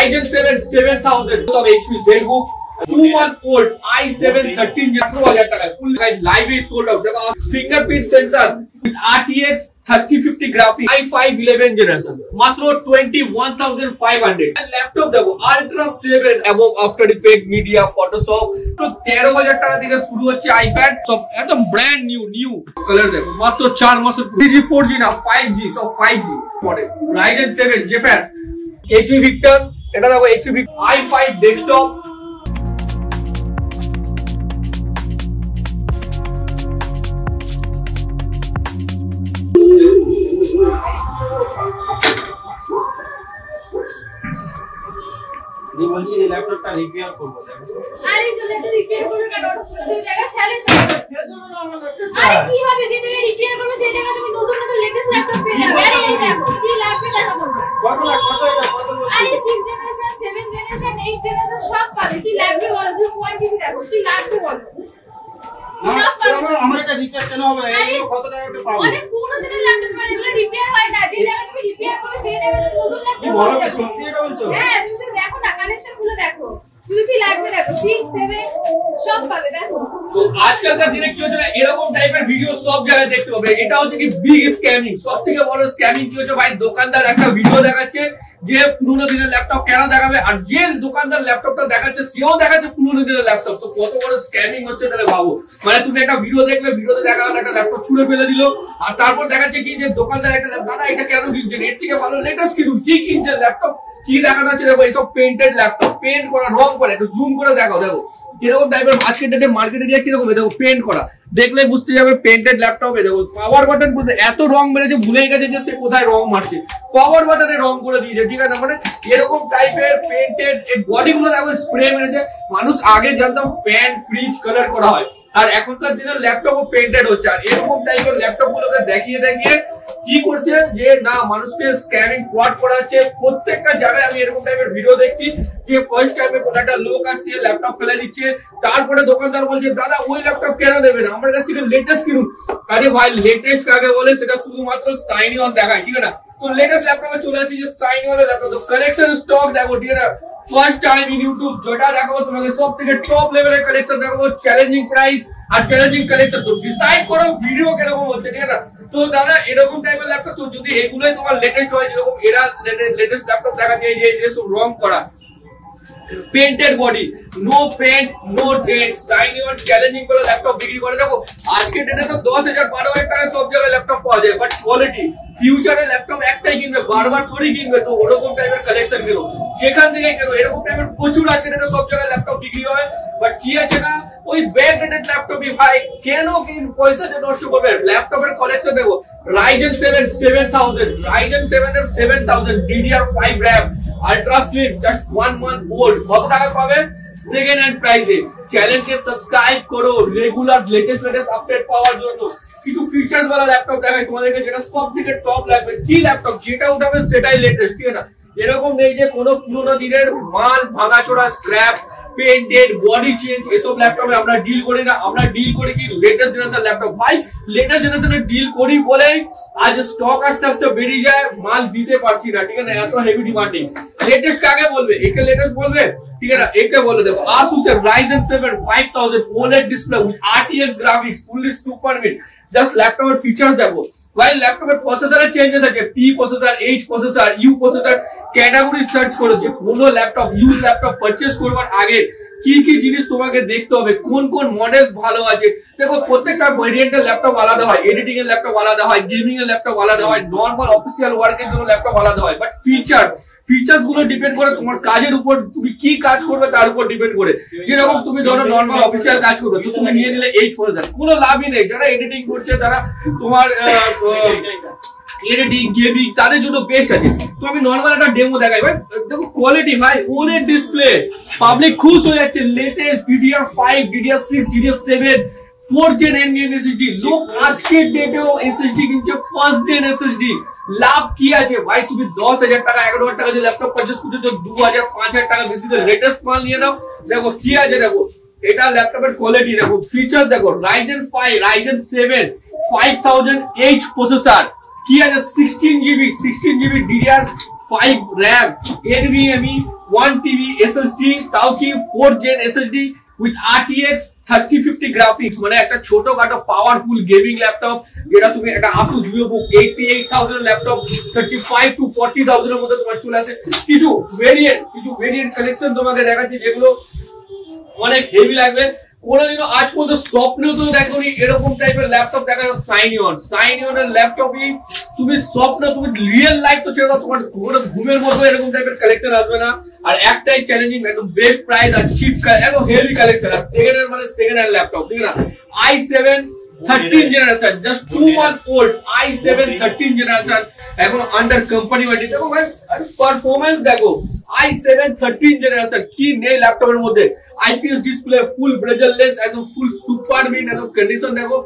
Ryzen 7 7000 of HP ZBook 2-month old i7 13,000 টাকা full live it sold out. Fingerprint sensor with RTX 3050 graphics i5 11 generation মাত্র 21500। Laptop দেখো Ultra 7 above After Effects Media Photoshop তো 13000 টাকা থেকে শুরু হচ্ছে iPad, সব একদম ব্র্যান্ড নিউ কালার দেখো মাত্র 4 মাসের 3G 4G না 5G, সব 5G model. Ryzen 7 GeForce HP Victus, এটা দেখো HP i5 ডেস্কটপ বলছি এই ল্যাপটপটা রিপেয়ার করব। আরে চলে এটা রিপেয়ার করবে কেন? ওটা জায়গা ফেলেছ না আমার ল্যাপটপটা। আরে কি হবে যে তুমি রিপেয়ার করবে সেই টাকা তুমি নতুন লেটেস্ট ল্যাপটপ পেয়ে যাবে। আরে এই দেখো কি লাগবে দেখো তোমরা। কত আরে 6 জেনারেশন 7 জেনারেশন 8 জেনারেশন সব পাবে। কি লাগবে বলো, যে কোয়ান্টিটি দেখো কি লাগবে বলো। আমার এটা রিপেয়ার কেন হবে? কত টাকাতে পাবো? আরে পুরো দিনের ল্যাপটপ মানে এগুলো রিপেয়ার হয় না। যে জায়গা তুমি রিপেয়ার করবে সেই টাকা তুমি নতুন ল্যাপটপ কি বলো, কি সত্যি এটা বলছো? হ্যাঁ তুমি শুধু দেখো না, কালেকশন গুলো দেখো। তুমি কি লাগবে দেখো 6 7 সব পাবে দেখো। তো আজকালকার দিনে কি হচ্ছে না, এরকম টাইপের ভিডিও সব জায়গায় দেখতে পাবে। এটা হচ্ছে কি বিগ স্ক্যামিং। সবথেকে বড় স্ক্যামিং কি হচ্ছে ভাই, দোকানদার একটা ভিডিও দেখাচ্ছে যে পুরোনো দিনের ল্যাপটপ কেন দেখাবে, আর যে দোকানদার ল্যাপটপটা দেখাচ্ছে সেও দেখাচ্ছে পুরোনো দিনের ল্যাপটপ। তো কত বড় স্ক্যামিং হচ্ছে তাহলে ভাবো। মানে তুমি একটা ভিডিও দেখলে, ভিডিওতে দেখা গেল একটা ল্যাপটপ ছুঁড়ে ফেলে দিল, আর তারপর দেখাচ্ছে কি যে দোকানদার একটা দাদা এটা কেন কিনছেন, এর থেকে ভালো লেটেস্ট কিনুন। কি কিনছেন ল্যাপটপ, কি দেখানো হচ্ছে দেখো এইসব পেন্টেড ল্যাপটপ, পেন্ট করা, রং করা, একটু জুম করে দেখো এরকম টাইপের আজকের ডেটে মার্কেটে দিয়ে কিরকম দেখো পেন্ট করা, দেখলে বুঝতে যাবে পেন্টেড ল্যাপটপে। দেখো পাওয়ার বাটন এত রং মেরেছে, ভুলে গেছে যে সে কোথায় রং মারছে, পাওয়ার বাটনে রং করে দিয়েছে, ঠিক আছে। মানে এরকম টাইপের পেন্টেড বডি গুলো দেখো স্প্রে মেরেছে। মানুষ আগে জানতাম ফ্যান ফ্রিজ কালার করা হয়, আর এখনকার দিনের ল্যাপটপও পেন্টেড হচ্ছে। আর এরকম টাইপের ল্যাপটপ গুলোকে দেখিয়ে কি করছে যে না মানুষকে স্ক্যামিং ফ্রড করাচ্ছে। প্রত্যেকটা জায়গায় আমি এরকম টাইপের ভিডিও দেখছি যে ফার্স্ট টাইমে কোন একটা লোক আসছে ল্যাপটপ ফেলে দিচ্ছে, তারপরে দোকানদার বলছে দাদা ওই ল্যাপটপ কেন নেবেন, আমার কাছ থেকে লেটেস্ট কিনুন। আরে ভাই লেটেস্ট কাকে বলে সেটা শুধুমাত্র সাইন অন দেখায়, ঠিক আছে না। তো লেটেস্ট ল্যাপটপে চলে আসি যে সাইন অন ল্যাপটপ, তো কালেকশন স্টক দেখো, ঠিক আছে। ফার্স্ট টাইম ইন ইউটিউব যেটা দেখাবো তোমাকে সব থেকে টপ লেভেলের কালেকশন দেখাবো, চ্যালেঞ্জিং প্রাইস আর চ্যালেঞ্জিং কালেকশন। তো ডিসাইড করো ভিডিও কিরকম হচ্ছে, ঠিক আছে। তো দাদা এরকম টাইপের ল্যাপটপ যদি এগুলোই তোমার লেটেস্ট হয়, যেরকম এরা লেটেস্ট ল্যাপটপ দেখাচ্ছে এই যে সব রং করা, painted body, no paint no dent, sign on challenging করে ল্যাপটপ বিক্রি করে। দেখো আজকে ডেটে তো 10,000 12,000 টাকায় সব জায়গায় ল্যাপটপ পাওয়া যায়, বাট কোয়ালিটি ফিউচারে ল্যাপটপ একটাই কিনবে, বারবার থোড়ি কিনবে। তো ওরকম টাইপের কালেকশন কেন, যেখান থেকে কেন এরকম টাইপের প্রচুর আজকে ডেটে সব জায়গায় ল্যাপটপ বিক্রি হয়। বাট কি আছে না ওই ব্যাক রেটেড ল্যাপটপই ভাই কেন পয়সা দিয়ে নষ্ট করবে। ল্যাপটপের কালেকশন দেখো Ryzen 7 7000, Ryzen 7 এর 7000 DDR5 RAM Ultra Slim, just 1 month old, কত টাকা পাবে সেকেন্ড হ্যান্ড প্রাইসে। চ্যানেলকে সাবস্ক্রাইব করো রেগুলার লেটেস্ট আপডেট পাওয়ার জন্য। কিছু ফিচার্স वाला ল্যাপটপ দেখাই তোমাদেরকে যেটা সবথেকে টপ লাগবে। কি ল্যাপটপ যেটা উঠাবে সেটাই লেটেস্ট, ঠিক আছে। এরকম নেই যে কোনো পুরোনো দিনের মাল ভাঙাচোরা স্ক্র্যাপ পেন্টেড বডি চেঞ্জ এসব ল্যাপটপে আমরা ডিল করি না। আমরা ডিল করি কি লেটেস্ট জেনারেশন ল্যাপটপ। ভাই লেটেস্ট জেনারেশনের ডিল করি বলেই আজ স্টক আস্তে আস্তে বেরিয়ে যায়, মাল দিতে পারছি না, ঠিক আছে। এত হেভি ডিমান্ডিং। লেটেস্ট কাকে বলবে, একে লেটেস্ট বলবে, ঠিক আছে। একে বলে দেখো Asus এর Ryzen 7 5000 OLED display with RTX graphics fully super mid. Just ল্যাপটপের ফিচার্স দেখো ভাই। ল্যাপটপের প্রসেসরের চেঞ্জেস আছে, P processor, H processor, U processor, category search করো যে কোনো ল্যাপটপ ইউজ ল্যাপটপ পারচেজ করবার আগে কি কি জিনিস তোমাকে দেখতে হবে, কোন কোন মডেল ভালো আছে। দেখো প্রত্যেকটা ভেরিয়েন্টের ল্যাপটপ আলাদা হয়, এডিটিং এর ল্যাপটপ আলাদা হয়, গেমিং এর ল্যাপটপ আলাদা হয়, নরমাল অফিসিয়াল ওয়ার্কের জন্য ল্যাপটপ আলাদা হয়। বাট ফিচার্স গুলো ডিপেন্ড করে তোমার কাজের উপর, তুমি কি কাজ করবে তার উপর ডিপেন্ড করে। যেরকম তুমি ধরো নরমাল অফিসিয়াল কাজ করবে তো তুমি নিয়ে নিলে H প্রসেসর, কোনো লাভই নেই। যারা এডিটিং করছে তারা তোমার এডিটিং গেমিং তাদের জন্য বেস্ট আছে। তো আমি নরমাল একটা ডেমো দেখাই ভাই। দেখো কোয়ালিটি ভাই, OLED ডিসপ্লে, পাবলিক খুশ হয়ে যাচ্ছে। Latest DDR5 DDR6 DDR7 4th gen NVMe SSD। লোক আজকের ডেটেও SSD কিনছে ফার্স্ট জেন SSD। লাভ কি আছে ভাই, তুমি 10,000 টাকা 11,000 টাকা দিয়ে ল্যাপটপ পারচেজ করছো, 2,000 5,000 টাকা বেশি দিয়ে লেটেস্ট মাল নিয়ে নাও। দেখো কি আছে, দেখো এটা ল্যাপটপের কোয়ালিটি দেখো, ফিচার দেখো। Ryzen 5 Ryzen 7 5000H প্রসেসর, কি আছে 16GB DDR5 RAM NVMe 1 TB SSD, তাও কি 4 Gen SSD with RTX 3050 graphics, মানে একটা ছোটখাটো পাওয়ারফুল গেমিং ল্যাপটপ, যেটা তুমি একটা Asus VivoBook 88,000 ল্যাপটপ 35 to 40,000 এর মধ্যে তোমার চলে আসে। কিছু ভেরিয়েন্ট কালেকশন তোমাকে দেখাচ্ছি যেগুলো অনেক হেভি লাগবে। কোনোদিনও আজ পর্যন্ত স্বপ্নেও তো দেখোনি এরকম টাইপের ল্যাপটপ দেখা যায়। সাইনিয়নের ল্যাপটপই তুমি স্বপ্ন, তুমি রিয়েল লাইফ তো ছেড়ে দাও, তোমার কোনো ঘুমের মতো এরকম টাইপের কালেকশন আসবে না। আর একটাই চ্যালেঞ্জিং, একদম বেস্ট প্রাইস আর চিপ, একদম হেভি কালেকশন। আর সেকেন্ড হ্যান্ড ল্যাপটপ, ঠিক না? i7 13 generation, just 2 month old i7 13 generation, এখন আন্ডার কোম্পানি ওয়ারেন্টি। দেখো ভাই পারফরম্যান্স দেখো, i7 13 জেনারেশন কি নেই ল্যাপটপের মধ্যে। IPS ডিসপ্লে, ফুল ব্রেজারলেস, একদম ফুল সুপার মিন, একদম কন্ডিশন দেখো।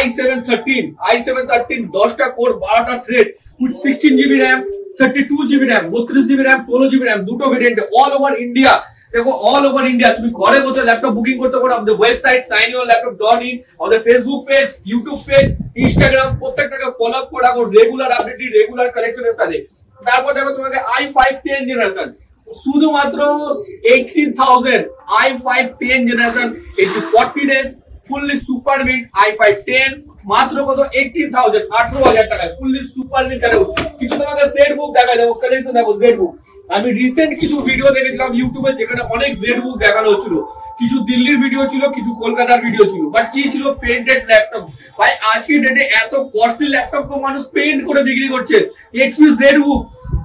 i7 13 10টা কোর 12টা thread with 16GB RAM, 32GB RAM, 32GB RAM, 16GB RAM, দুটো ভেরিয়েন্ট, অল ওভার ইন্ডিয়া। দেখো অল ওভার ইন্ডিয়া তুমি ঘরে বসে ল্যাপটপ বুকিং করতে পারো আমাদের ওয়েবসাইট sainyollaptop.in, আমাদের Facebook page, YouTube page, Instagram, প্রত্যেকটাকে ফলো আপ করে রাখো রেগুলার আপডেট, রেগুলার কালেকশনের সাথে। তারপর দেখো তোমাকে i5 10 জেনারেশন শুধুমাত্র 18,000, i5 10 generation, 40 days fully super mid i5 10 মাত্র কত 18,000, 18,000 টাকায় ফুললি সুপার মিড। কিছু তোমাকে সেট বুক দেখা যাবে, কালেকশন দেখো জেড বুক। আমি রিসেন্ট কিছু ভিডিও দেখেছিলাম ইউটিউবে যেখানে অনেক জেড বুক দেখানো হচ্ছিল, কিছু দিল্লির ভিডিও ছিল, কিছু কলকাতার ভিডিও ছিল, বাট কি ছিল পেইন্টেড ল্যাপটপ। ভাই আজকের ডেটে এত কস্টলি ল্যাপটপ কো মানুষ পেইন্ট করে বিক্রি করছে। এইচপি জেড বুক,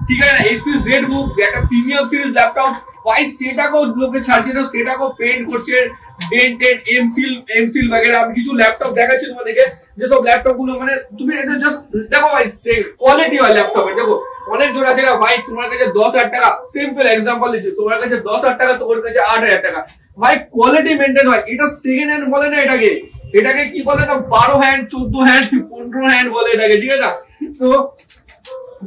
ঠিক আছে না? এইচপি জেড বুক একটা প্রিমিয়াম সিরিজ ল্যাপটপ, ভাই সেটাকেও লোকে ছাড়ছে না, সেটাকেও পেইন্ট করছে ডেন্টেড, এমসিল वगैरह। আমি কিছু ল্যাপটপ দেখাচ্ছি তোমাদেরকে, যেসব ল্যাপটপ গুলো মানে তুমি এটা জাস্ট দেখো ভাই, কোয়ালিটি হয় ল্যাপটপের। দেখো অনেক জোর আছে না ভাই, তোমার কাছে 10,000 টাকা, সিম্পল एग्जांपल দিচ্ছি, তোমার কাছে 10,000 টাকা, তোমার কাছে 8,000 টাকা, ভাই কোয়ালিটি মেইনটেইন হয়। এটা সেকেন্ড হ্যান্ড বলে না, এটাকে কি বলে না, 12 হ্যান্ড, 14 হ্যান্ড, 15 হ্যান্ড বলে এটাকে, ঠিক আছে না? তো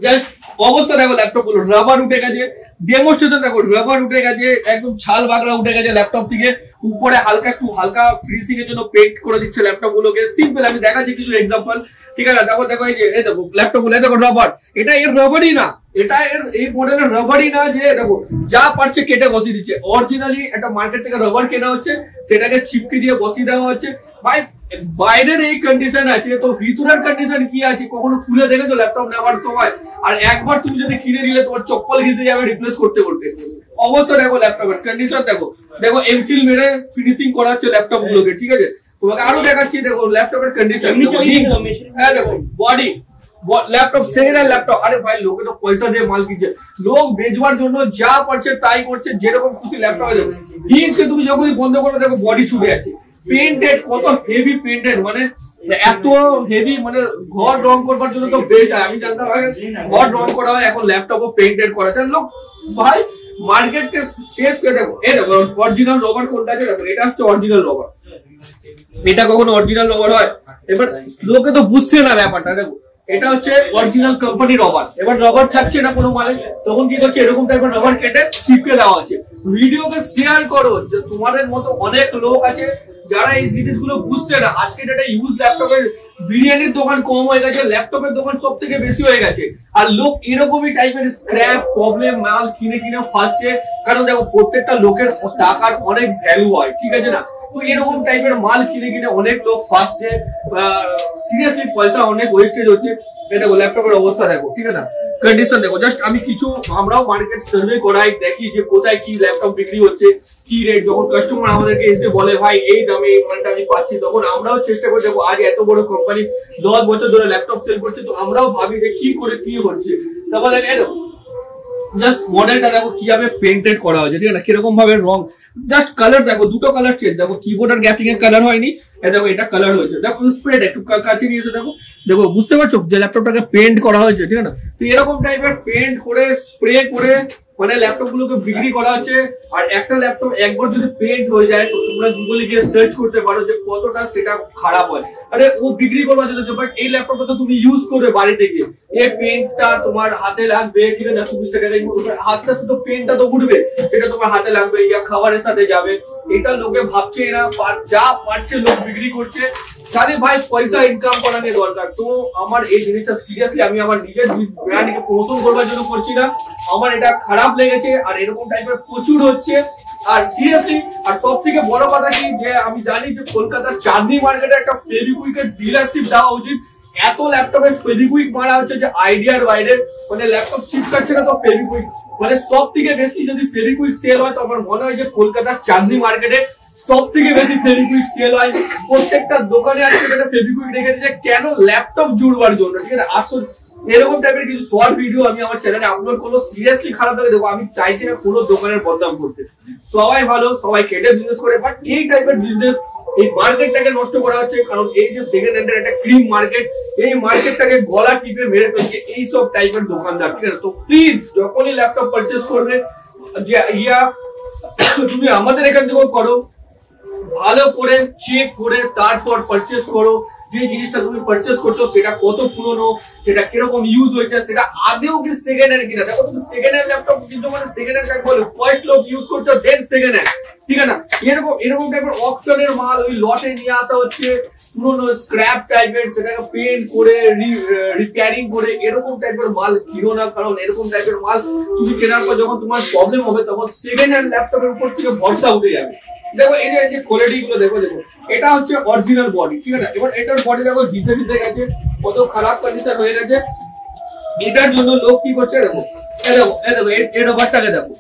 জাস্ট অবস্থা দেখো ল্যাপটপ গুলো, রাবার উঠে গেছে, ডেমোস্ট্রেশন দেখো, রাবার উঠে গেছে, একদম ছাল বাগড়া উঠে গেছে ল্যাপটপ থেকে, উপরে হালকা ফিনিশিং এর জন্য পেইন্ট করে দিচ্ছে ল্যাপটপ গুলোকে। সিম্পল আমি দেখাচ্ছি কিছু एग्जांपल, ঠিক আছে? দেখো এই যে এই দেখো ল্যাপটপ গুলো, দেখো রাবার, এটা এর রাবারই না, এটা এর এই মডেলের রাবারই না যে দেখো যা পারছে কেটে বসিয়ে দিচ্ছে। অরিজিনালি একটা মার্কেট থেকে রাবার কেনা হচ্ছে, সেটাকে চিপকে দিয়ে বসিয়ে দেওয়া হচ্ছে। ভাই বাইরের এই কন্ডিশন আছে, তো ভিতরের কন্ডিশন কি আছে কখনো খুলে দেখেছো ল্যাপটপ নেওয়ার সময়? আর একবার তুমি যদি কিনে নিলে তোমার চপ্পল ঘিসে যাবে রিপ্লেস করতে। অবস্থা দেখো ল্যাপটপের কন্ডিশন দেখো এমসিল মেরে ফিনিশিং করা হচ্ছে ল্যাপটপ গুলোকে, ঠিক আছে? তোমাকে আরো দেখাচ্ছি, দেখো ল্যাপটপের কন্ডিশন, দেখো body laptop second hand laptop. আরে ভাই লোকে তো পয়সা দিয়ে মাল কিনছে, লোক বেচবার জন্য যা পারছে তাই করছে, যেরকম খুশি ল্যাপটপ আছে। হিংসে তুমি যখনই বন্ধ করবে দেখো বডি ছুটে আছে, পেইন্টেড, কত হেভি পেইন্টেড, মানে এত হেভি, মানে ঘর রং করবার জন্য তো বেস্ট হয়। আমি জানতাম আগে ঘর রং করা হয়, এখন ল্যাপটপও পেইন্টেড করা যায়। লোক ভাই মার্কেটকে শেষ করে দেখো। এই দেখো অরিজিনাল রবার কোনটা আছে, দেখো এটা হচ্ছে অরিজিনাল রবার। এটা কখনো অরিজিনাল রবার হয়? এবার লোকে তো বুঝছে না ব্যাপারটা। দেখো এটা হচ্ছে অরিজিনাল কোম্পানি রবার। এবার রবার থাকছে না কোনো মালে, তখন কি করছে এরকম টাইপের রবার কেটে চিপকে দেওয়া হচ্ছে। ভিডিওকে শেয়ার করো, যে তোমাদের মতো অনেক লোক আছে যারা এই জিনিসগুলো বুঝছে না। আজকে এটা ইউজ ল্যাপটপের বিরিয়ানির দোকান কম হয়ে গেছে, ল্যাপটপের দোকান সব থেকে বেশি হয়ে গেছে। আর লোক এরকমই টাইপের স্ক্র্যাপ প্রবলেম মাল কিনে ফাঁসছে, কারণ দেখো প্রত্যেকটা লোকের টাকার অনেক ভ্যালু হয়, ঠিক আছে না? তো এরকম টাইপের মাল কিনে অনেক লোক ফাঁসছে, সিরিয়াসলি পয়সা অনেক ওয়েস্টেজ হচ্ছে। দেখো ল্যাপটপের অবস্থা দেখো, ঠিক আছে না? কন্ডিশন দেখো। জাস্ট আমি কিছু, আমরাও মার্কেট সার্ভে করাই, দেখি যে কোথায় কি ল্যাপটপ বিক্রি হচ্ছে, কি রেট। যখন কাস্টমার আমাদেরকে এসে বলে ভাই এই দামে এই মালটা আমি পাচ্ছি, তখন আমরাও চেষ্টা করি। দেখো আজ এত বড় কোম্পানি 10 বছর ধরে ল্যাপটপ সেল করছে, তো আমরাও ভাবি যে কি করে কি হচ্ছে। তারপর দেখো জাস্ট মডেলটা দেখো কিভাবে পেইন্টেড করা হয়েছে, ঠিক আছে না? কিরকম ভাবে রং, জাস্ট কালার দেখো, দুটো কালার চেঞ্জ। দেখো কিবোর্ড আর গ্যাপিং এর কালার হয়নি, দেখো এটা কালার হয়েছে। দেখো স্প্রেড একটু কাছে নিয়ে এসে দেখো বুঝতে পারছো যে ল্যাপটপটাকে পেইন্ট করা হয়েছে, ঠিক আছে না? তো এরকম টাইপের পেইন্ট করে স্প্রে করে মানে ল্যাপটপ গুলোকে বিক্রি করা হচ্ছে। আর একটা ল্যাপটপ একবার যদি পেইন্ট হয়ে যায়, তো তোমরা গুগলে গিয়ে সার্চ করতে পারো যে কতটা সেটা খারাপ হয়। আরে ও বিক্রি করবার জন্য, বাট এই ল্যাপটপটা তো তুমি ইউজ করবে বাড়িতে গিয়ে, এই পেইন্টটা তোমার হাতে লাগবে, ঠিক আছে? তুমি সেটাকে হাতটা শুধু পেইন্টটা তো উঠবে, সেটা তোমার হাতে লাগবে, ইয়া খাবারের সাথে যাবে। এটা লোকে ভাবছে না, যা পারছে লোক বিক্রি করছে, তাহলে ভাই পয়সা ইনকাম করা নিয়ে দরকার। তো আমার এই জিনিসটা সিরিয়াসলি আমি আমার নিজের ব্র্যান্ডকে প্রমোশন করবার জন্য করছি না, আমার এটা খারাপ লেগেছে। আর এরকম টাইপের প্রচুর হচ্ছে। আর সিরিয়াসলি আর সব থেকে বড় কথা কি যে আমি জানি যে কলকাতার চাঁদনি মার্কেটে একটা ফেভিকুইকের ডিলারশিপ দেওয়া উচিত। এত ল্যাপটপে ফেভিকুইক মারা হচ্ছে যে আইডিয়ার বাইরে, মানে ল্যাপটপ চিপকাচ্ছে না তো ফেভিকুইক, মানে সব থেকে বেশি যদি ফেভিকুইক সেল হয় তো আমার মনে হয় যে কলকাতার চাঁদনি মার্কেটে সব থেকে বেশি ফেভিকুইক সেল হয়। প্রত্যেকটা দোকানে আজকে একটা ফেভিকুইক রেখে দিয়েছে কেন? ল্যাপটপ জুড়বার জন্য, ঠিক আছে। আসল এরকম টাইপের কিছু শর্ট ভিডিও আমি আমার চ্যানেলে আপলোড করবো। সিরিয়াসলি খারাপ লাগে, দেখো আমি চাইছি না কোনো দোকানের বদনাম করতে, সবাই ভালো, সবাই কেটে বিজনেস করে, বাট এই টাইপের বিজনেস এই মার্কেটটাকে নষ্ট করা হচ্ছে। কারণ এই যে সেকেন্ড হ্যান্ডের একটা ক্রিম মার্কেট, এই মার্কেটটাকে গলা টিপে মেরে ফেলছে এইসব টাইপের দোকানদার, ঠিক আছে। তো প্লিজ যখনই ল্যাপটপ পারচেস করবে যে তুমি আমাদের এখান থেকেও করো, ভালো করে চেক করে তারপর পারচেস করো। যে জিনিসটা তুমি পারচেস করছো সেটা কত পুরনো, সেটা কিরকম ইউজ হয়েছে, সেটা আদেও কি সেকেন্ড হ্যান্ড কিনা। দেখো তুমি সেকেন্ড হ্যান্ড ল্যাপটপ কিনছো মানে সেকেন্ড হ্যান্ড কাকে বলে, ফার্স্ট লোক ইউজ করছো দেন সেকেন্ড হ্যান্ড, ঠিক আছে না। এরকম টাইপের অকশনের মাল ওই লটে নিয়ে আসা হচ্ছে, পুরনো স্ক্র্যাপ টাইপের, সেটাকে পেন্ট করে রিপেয়ারিং করে এরকম টাইপের মাল কিনো না। কারণ এরকম টাইপের মাল তুমি কেনার পর যখন তোমার প্রবলেম হবে তখন সেকেন্ড হ্যান্ড ল্যাপটপের উপর থেকে ভরসা উঠে যাবে। দেখো এই যে কোয়ালিটি গুলো দেখো, এটা হচ্ছে অরিজিনাল বডি, ঠিক আছে। এবার এটার বডি দেখো ঘিসে গেছে, কত খারাপ কন্ডিশন হয়ে গেছে। এটার জন্য লোক কি করছে দেখো, এই রবারটাকে দেখো,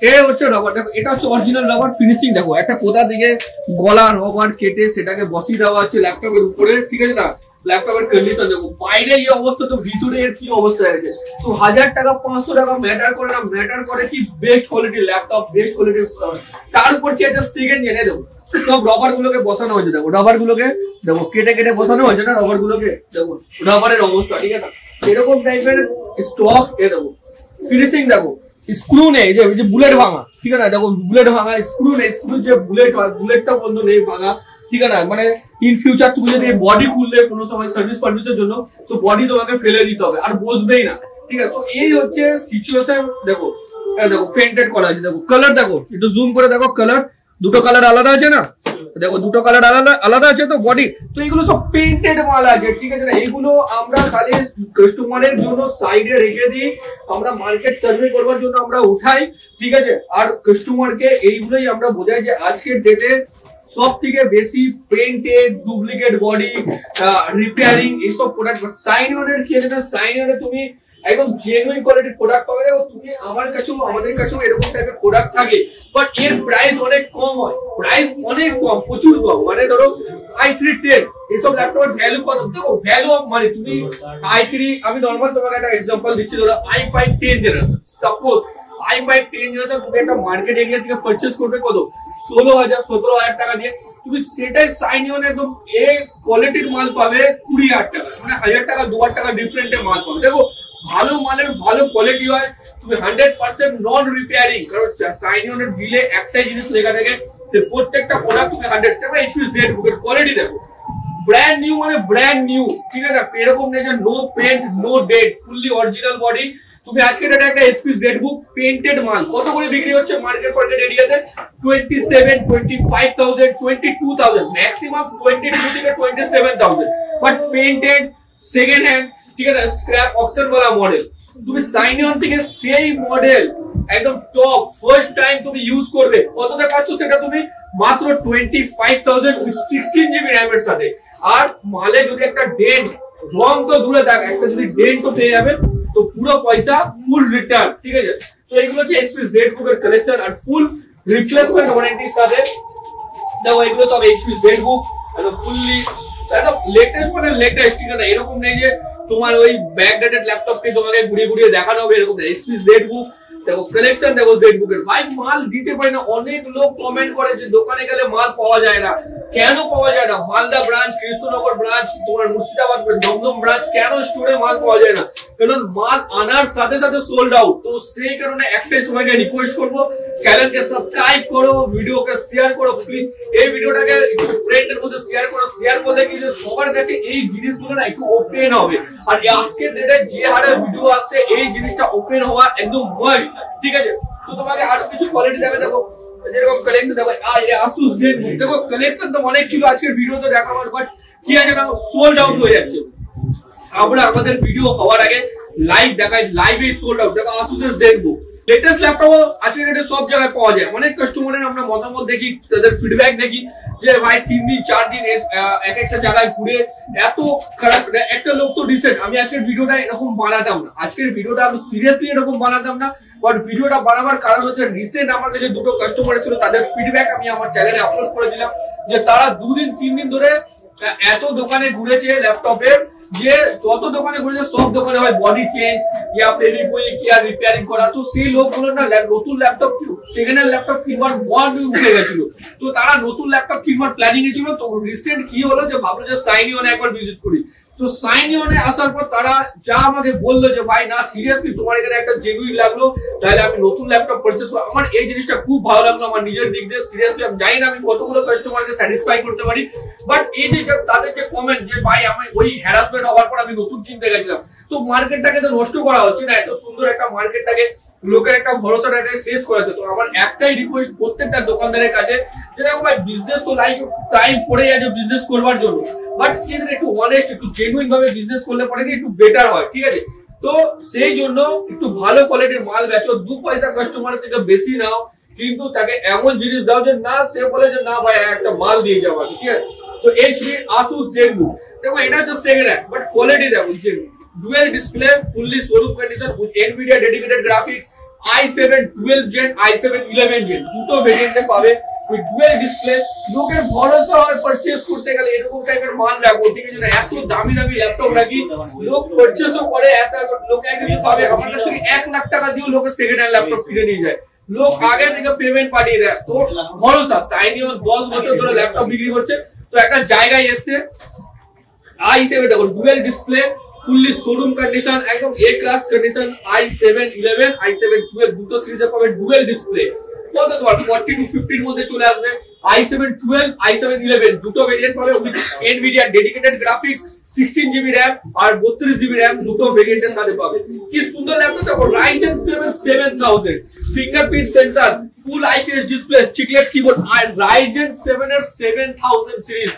এ হচ্ছে রবার, দেখো এটা হচ্ছে অরিজিনাল রবার ফিনিশিং। দেখো একটা কোথা থেকে গলা রবার কেটে সেটাকে বসিয়ে দেওয়া হচ্ছে ল্যাপটপের উপরে, ঠিক আছে না। ল্যাপটপের কন্ডিশন দেখো, বাইরে এই অবস্থা, তো ভিতরে এর কি অবস্থা হয়েছে। তো 1000 টাকা 500 টাকা ম্যাটার করে না, ম্যাটার করে কি বেস্ট কোয়ালিটির ল্যাপটপ, বেস্ট কোয়ালিটির। তার উপর কি আছে সেকেন্ড জেনে দেখো সব রবার গুলোকে বসানো হয়েছে, দেখো রবার গুলোকে দেখো কেটে কেটে বসানো হয়েছে না, রবার গুলোকে দেখো রবারের অবস্থা, ঠিক আছে। এরকম টাইপের স্টক এ দেখো, ফিনিশিং দেখো, স্ক্রু নেই, যে বুলেট ভাঙা, ঠিক আছে। দেখো বুলেট ভাঙা, স্ক্রু নেই, স্ক্রু যে বুলেট হয় বুলেটটা বন্ধ নেই, ভাঙা, ঠিক আছে। মানে ইন ফিউচার তুমি যদি বডি খুললে কোনো সময় সার্ভিস পারমিশনের জন্য, তো বডি তোমাকে ফেলে দিতে হবে আর বসবেই না, ঠিক আছে। তো এই হচ্ছে সিচুয়েশন। দেখো দেখো পেন্টেড করা আছে, দেখো কালার দেখো, একটু জুম করে দেখো, কালার দুটো কালার আলাদা আছে না, দেখো দুটো কালার আলাদা আছে তো বডি। তো এগুলো সব পেইন্টেড মাল আছে, ঠিক আছে না। এইগুলো আমরা খালি কাস্টমারের জন্য সাইডে রেখে দিই, আমরা মার্কেট সার্ভে করবার জন্য আমরা উঠাই, ঠিক আছে। আর কাস্টমারকে এইগুলোই আমরা বোঝাই যে আজকের ডেটে সব থেকে বেশি পেইন্টেড, ডুপ্লিকেট বডি, রিপেয়ারিং এইসব প্রোডাক্ট। সাইন অনের কি আছে না, সাইন অনে তুমি একদম জেনুইন কোয়ালিটির প্রোডাক্ট পাবে। দেখো তুমি আমার কাছেও আমাদের কাছেও এরকম টাইপের প্রোডাক্ট থাকে, বাট এর প্রাইস অনেক কম হয়, প্রাইস অনেক কম, প্রচুর কম। মানে ধরো i3-10 এইসব ল্যাপটপের ভ্যালু কত, দেখো ভ্যালু অফ মানি। তুমি i3, আমি নরমাল তোমাকে একটা এক্সাম্পল দিচ্ছি, ধরো i5-10 generation, suppose i5-10 generation তুমি একটা মার্কেট এরিয়া থেকে পারচেজ করবে কত, 16,000-17,000 টাকা দিয়ে। তুমি সেটাই সাইন অন একদম এ কোয়ালিটির মাল পাবে 20,000 টাকা, মানে 1000 টাকা 2000 টাকা ডিফারেন্টের মাল পাবে। দেখো ভালো মালের ভালো কোয়ালিটি হয়, তুমি 100% নন রিপেয়ারিং। কারণ সাইন অনের বিলে একটাই জিনিস লেখা থাকে যে প্রত্যেকটা প্রোডাক্ট তুমি 100 টাকা। HP ZBook এর কোয়ালিটি দেখো, ব্র্যান্ড নিউ মানে ব্র্যান্ড নিউ, ঠিক আছে। এরকম নেই যে নো পেন্ট নো ডেট, ফুললি অরিজিনাল বডি। তুমি আজকে এটা একটা HP ZBook পেইন্টেড মাল কত করে বিক্রি হচ্ছে মার্কেট এরিয়াতে, 27, 25,000, 22,000, ম্যাক্সিমাম 22 থেকে 27,000, বাট পেইন্টেড সেকেন্ড হ্যান্ড, ঠিক আছে, স্ক্র্যাপ অকশন वाला মডেল। তুমি সাইন অন থেকে সেই মডেল একদম টপ ফার্স্ট টাইম তুমি ইউজ করবে, কতটা পাচ্ছ সেটা তুমি মাত্র 25,000 উইথ 16 GB RAM এর সাথে। আর মালে যদি একটা ডেন্ট রং তো দূরে থাক, একটা যদি ডেন্ট তো পেয়ে যাবে, তো পুরো পয়সা ফুল রিটার্ন, ঠিক আছে। তো এগুলো হচ্ছে HP ZBook এর কালেকশন আর ফুল রিপ্লেসমেন্ট ওয়ারেন্টির সাথে। দেখো এগুলো তো HP ZBook একদম ফুললি একদম লেটেস্ট, মানে লেটেস্ট, ঠিক আছে। এরকম নেই যে তোমার ওই ব্যাকডেটেড ল্যাপটপকে তোমাকে ঘুরিয়ে দেখানো হবে, এরকম HP ZBook দেখো কালেকশন, দেখো ZBook এর ভাই মাল দিতে পারে না। অনেক লোক কমেন্ট করে যে দোকানে গেলে মাল পাওয়া যায় না, কেন পাওয়া যায় না? মালদা ব্রাঞ্চ, কৃষ্ণনগর ব্রাঞ্চ, তোমার মুর্শিদাবাদ দমদম ব্রাঞ্চ, কেন স্টোরে মাল পাওয়া যায় না? কারণ মাল আনার সাথে সাথে সোল্ড আউট। তো সেই কারণে একটাই সবাইকে রিকোয়েস্ট করবো, চ্যানেলকে সাবস্ক্রাইব করো, ভিডিওকে শেয়ার করো, প্লিজ এই ভিডিওটাকে একটু ফ্রেন্ডের মধ্যে শেয়ার করো। শেয়ার করলে কি যে সবার কাছে এই জিনিসগুলো না একটু ওপেন হবে। আর আজকের ডেটে যে হারে ভিডিও আসছে এই জিনিসটা ওপেন হওয়া একদম মাস্ট, ঠিক আছে। তো তোমাকে আরো কিছু কোয়ালিটি দেবে। দেখো যেরকম কালেকশন দেখো, Asus ZenBook দেখো, কালেকশন তো অনেক ছিল আজকের ভিডিওতে দেখাবার, বাট কি আছে না সোল্ড আউট হয়ে যাচ্ছে। আমরা আমাদের ভিডিও হওয়ার আগে লাইভ দেখাই, লাইভে সোল্ড আউট। দেখো Asus ZenBook লেটেস্ট ল্যাপটপ আজকের ডেটে সব জায়গায় পাওয়া যায়। অনেক কাস্টমারের আমরা মতামত দেখি, তাদের ফিডব্যাক দেখি যে ভাই 3 দিন 4 দিন এক একটা জায়গায় ঘুরে এত খারাপ। একটা লোক তো রিসেন্ট, আমি আজকের ভিডিওটা এরকম বানাতাম না, আজকের ভিডিওটা আমি সিরিয়াসলি এরকম বানাতাম না, বাট ভিডিওটা বানাবার কারণ হচ্ছে রিসেন্ট আমার কাছে দুটো কাস্টমার ছিল, তাদের ফিডব্যাক আমি আমার চ্যানেলে আপলোড করেছিলাম যে তারা 2 দিন 3 দিন ধরে এত দোকানে ঘুরেছে ল্যাপটপের, যে যত দোকানে ঘুরেছে সব দোকানে হয় বডি চেঞ্জ ইয়া ফেভিকুইক ইয়া রিপেয়ারিং করা। তো সেই লোকগুলো না নতুন ল্যাপটপ সেকেন্ড হ্যান্ড ল্যাপটপ কিনবার বন্ড উঠে গেছিল, তো তারা নতুন ল্যাপটপ কিনবার প্ল্যানিং এ ছিল। তো রিসেন্ট কি হলো যে ভাবলো যে সাইনিওনে একবার ভিজিট করি। তো সাইনিওনে আসার পর তারা যা আমাকে বললো যে ভাই না সিরিয়াসলি তোমার এখানে একটা জেনুইন লাগলো, তাহলে আমি নতুন ল্যাপটপ পারচেজ করব। আমার এই জিনিসটা খুব ভালো লাগলো আমার নিজের দিক দিয়ে। সিরিয়াসলি আমি জানি না আমি কতগুলো কাস্টমারকে স্যাটিসফাই করতে পারি, বাট এই যে তাদের যে কমেন্ট যে ভাই আমি ওই হ্যারাসমেন্ট হওয়ার পর আমি নতুন কিনতে গেছিলাম, তো মার্কেটটাকে তো নষ্ট করা হচ্ছে না, এত সুন্দর একটা মার্কেটটাকে লোকের একটা ভরসাটাকে শেষ করেছে। তো আমার একটাই রিকোয়েস্ট প্রত্যেকটা দোকানদারের কাছে যে দেখো ভাই বিজনেস তো লাইফ টাইম পড়ে যাচ্ছে বিজনেস করবার জন্য, বাট কি একটু অনেস্ট একটু জেনুইন ভাবে বিজনেস করলে পরে কি একটু বেটার হয়, ঠিক আছে? তো সেই জন্য একটু ভালো কোয়ালিটির মাল বেচো, 2 পয়সা কাস্টমারের থেকে বেশি নাও, কিন্তু তাকে এমন জিনিস দাও যে না সে বলে যে না ভাই একটা মাল দিয়ে যাওয়া, ঠিক আছে? তো HP Asus ZenBook দেখো এটা হচ্ছে সেকেন্ড হ্যান্ড, বাট কোয়ালিটি দেখো dual display fully showroom condition with Nvidia dedicated graphics i7 12 Gen i7 11 Gen দুটো ভেরিয়েন্টে পাবে উইথ ডুয়াল ডিসপ্লে। লোকের ভরসা হয় পারচেজ করতে গেলে এরকম টাইপের মাল রাখো, ঠিক আছে? এত দামি দামি ল্যাপটপ রাখি, লোক পারচেজও করে, এত লোক একদিন পাবে আমার কাছ থেকে 1 লাখ টাকা দিয়েও লোকে সেকেন্ড হ্যান্ড ল্যাপটপ কিনে নিয়ে যায়, লোক আগে থেকে পেমেন্ট পাঠিয়ে দেয়। তো ভরসা সাইনিওন 10 বছর ধরে ল্যাপটপ বিক্রি করছে, তো একটা জায়গায় এসছে i7 দেখো dual display fully showroom condition একদম এ ক্লাস কন্ডিশন i7 11 i7 12 দুটো সিরিজে পাবে ডুয়াল ডিসপ্লে। কত তোমার 40 to 50 এর মধ্যে চলে আসবে। i7 12 i7 11 দুটো ভেরিয়েন্ট পাবে with Nvidia dedicated graphics 16GB RAM আর 32GB RAM দুটো ভেরিয়েন্টের সাথে পাবে। কি সুন্দর ল্যাপটপ দেখো, Ryzen 7 7000 fingerprint sensor full IPS display chiclet keyboard আর Ryzen 7 এর 7000 সিরিজ।